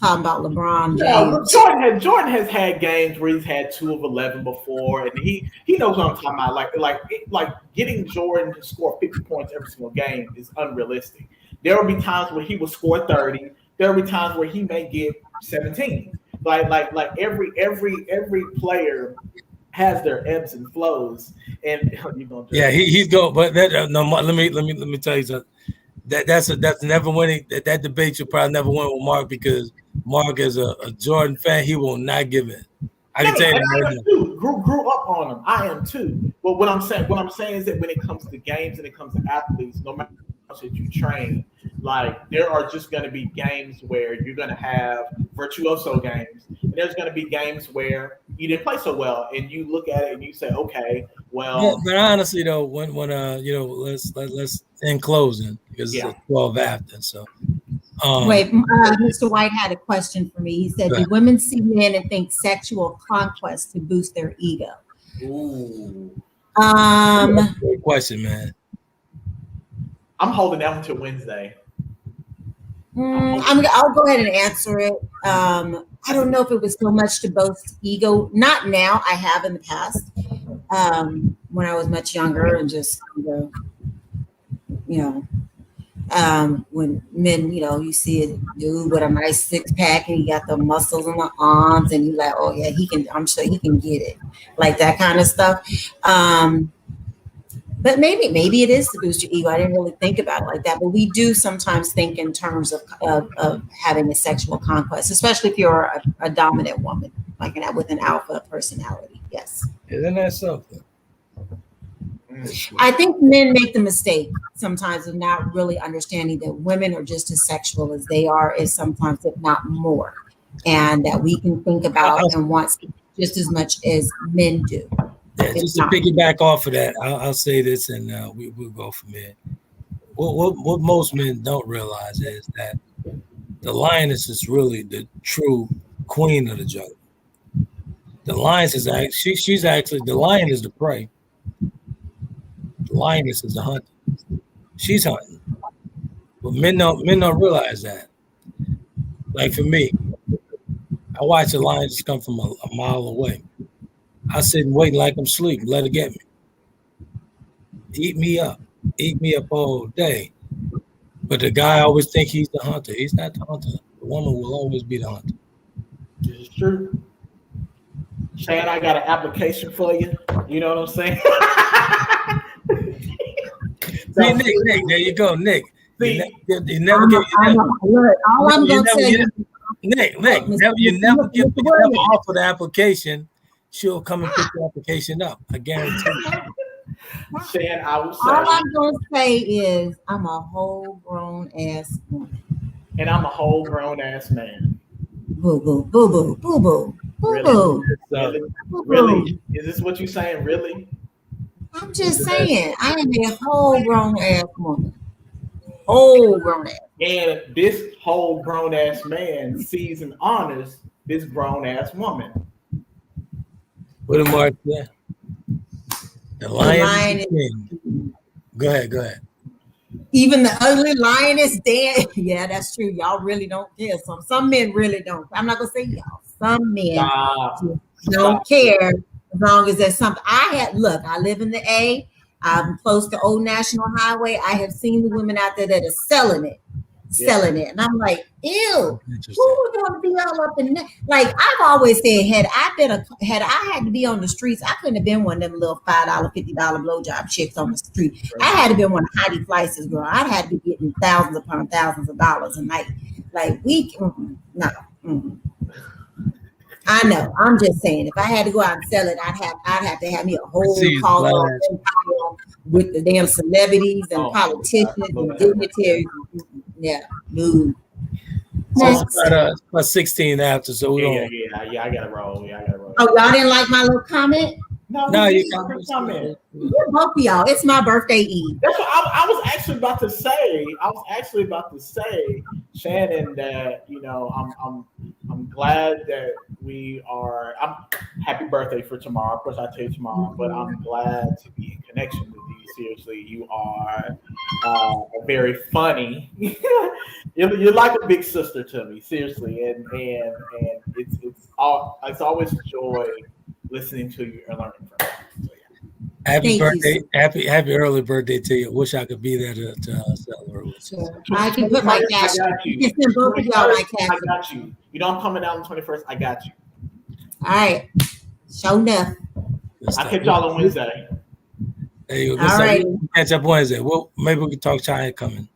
[SPEAKER 4] talking about LeBron James.
[SPEAKER 3] Yeah, Jordan has had games where he's had 2 of 11 before, and he knows what I'm talking about. Like getting Jordan to score 50 points every single game is unrealistic. There will be times where he will score 30. There will be times where he may get 17. Like every player has their ebbs and flows, and
[SPEAKER 1] he's going. But that no, let me tell you something. That's never winning. That debate you'll probably never win with Mark, because Mark is a Jordan fan. He will not give in. I can tell you that right now.
[SPEAKER 3] Grew up on him. I am too. But what I'm saying is that when it comes to games and it comes to athletes, no matter how much you train, like there are just going to be games where you're going to have virtuoso games, and there's going to be games where you didn't play so well, and you look at it and you say, okay, well.
[SPEAKER 1] But honestly though, when let's in closing, because it's 12 after, so.
[SPEAKER 4] Wait, Mr. White had a question for me. He said, "Do women see men and think sexual conquest to boost their ego?"
[SPEAKER 3] Ooh.
[SPEAKER 1] Great question, man.
[SPEAKER 3] I'm holding that one till Wednesday.
[SPEAKER 4] I'll go ahead and answer it. I don't know if it was so much to boost ego. Not now. I have in the past, when I was much younger, and just when men, you see a dude with a nice 6-pack and he got the muscles and the arms, and you like, oh yeah, he can. I'm sure he can get it, like that kind of stuff. But maybe it is to boost your ego. I didn't really think about it like that, but we do sometimes think in terms of having a sexual conquest, especially if you're a dominant woman, like with an alpha personality. Yes.
[SPEAKER 1] Isn't that something?
[SPEAKER 4] I think men make the mistake sometimes of not really understanding that women are just as sexual as they are, is sometimes, if not more, and that we can think about and want just as much as men do.
[SPEAKER 1] Yeah, just to piggyback off of that, I'll say this, and we'll go from there. What most men don't realize is that the lioness is really the true queen of the jungle. The lioness is actually she's actually the lion is the prey. The lioness is the hunter. She's hunting, but men don't realize that. Like for me, I watch a lion just come from a mile away. I sit and wait like I'm asleep. Let it get me. Eat me up all day. But the guy always think he's the hunter. He's not the hunter. The woman will always be the hunter.
[SPEAKER 3] This is true. Chad, I got an application for you. You know what I'm saying?
[SPEAKER 1] See, Nick, there you go, Nick.
[SPEAKER 3] See,
[SPEAKER 1] you never get
[SPEAKER 4] all I'm going to say,
[SPEAKER 1] Nick, you never offer the application. She'll come and pick the application up. I guarantee you.
[SPEAKER 3] Shan, I will say.
[SPEAKER 4] All I'm going to say is I'm a whole grown ass woman.
[SPEAKER 3] And I'm a whole grown ass man.
[SPEAKER 4] Boo boo, boo boo, boo boo, boo boo.
[SPEAKER 3] Really? Is this what you're saying? Really?
[SPEAKER 4] I'm just saying, I am a whole grown ass woman. Whole grown ass.
[SPEAKER 3] And this whole grown ass man sees and honors this grown ass woman.
[SPEAKER 1] What a mark there. The lion is king. Go ahead.
[SPEAKER 4] Even the ugly lion is dead. Yeah, that's true. Y'all really don't care. Some men really don't. I'm not gonna say y'all. Some men don't care as long as there's something. I live in the A. I'm close to Old National Highway. I have seen the women out there that are selling it. And I'm like, ew, who would want to be all up in that? Like I've always said, had I had to be on the streets, I couldn't have been one of them little $5, $50 blowjob chicks on the street. I had to be one of Heidi Fleiss's girl. I'd had to be getting thousands upon thousands of dollars a night. Like I know. I'm just saying, if I had to go out and sell it, I'd have to have me a whole call with the damn celebrities and politicians and dignitaries. Yeah, move.
[SPEAKER 1] It's about 16 after, so we don't.
[SPEAKER 3] Yeah, I gotta roll.
[SPEAKER 4] Oh, y'all didn't like my little comment?
[SPEAKER 1] No, you
[SPEAKER 3] comment.
[SPEAKER 4] Both of y'all. It's my birthday eve.
[SPEAKER 3] That's what I was actually about to say. Shannon, that I'm glad that we are. I'm happy birthday for tomorrow. Of course, I'll tell you tomorrow, but I'm glad to be in connection with you. Seriously, you are very funny. You're like a big sister to me. Seriously, and it's always a joy listening to you and learning from you. So, yeah.
[SPEAKER 1] Happy birthday! Happy early birthday to you. Wish I could be there to celebrate with you.
[SPEAKER 4] Sure. I can put my cash.
[SPEAKER 3] I got you.
[SPEAKER 4] You can send both of y'all my cash.
[SPEAKER 3] I got you. I'm coming out on the 21st. I got you.
[SPEAKER 4] All right. Show enough.
[SPEAKER 3] I'll catch y'all on Wednesday.
[SPEAKER 1] There you go.
[SPEAKER 4] All right.
[SPEAKER 1] Catch up Wednesday. Well, maybe we can talk China coming.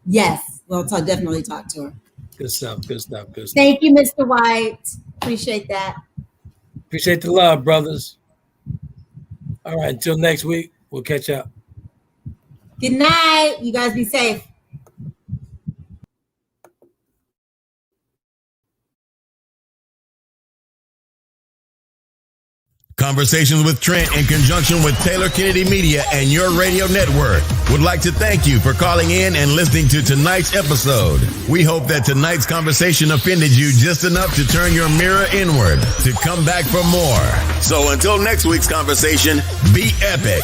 [SPEAKER 4] Yes. We'll definitely talk to her.
[SPEAKER 1] Good stuff.
[SPEAKER 4] Thank you, Mr. White. Appreciate that.
[SPEAKER 1] Appreciate the love, brothers. All right. Until next week, we'll catch up.
[SPEAKER 4] Good night. You guys be safe.
[SPEAKER 2] Conversations with Trent in conjunction with Taylor Kennedy Media and your radio network would like to thank you for calling in and listening to tonight's episode. We hope that tonight's conversation offended you just enough to turn your mirror inward to come back for more. So until next week's conversation, be epic.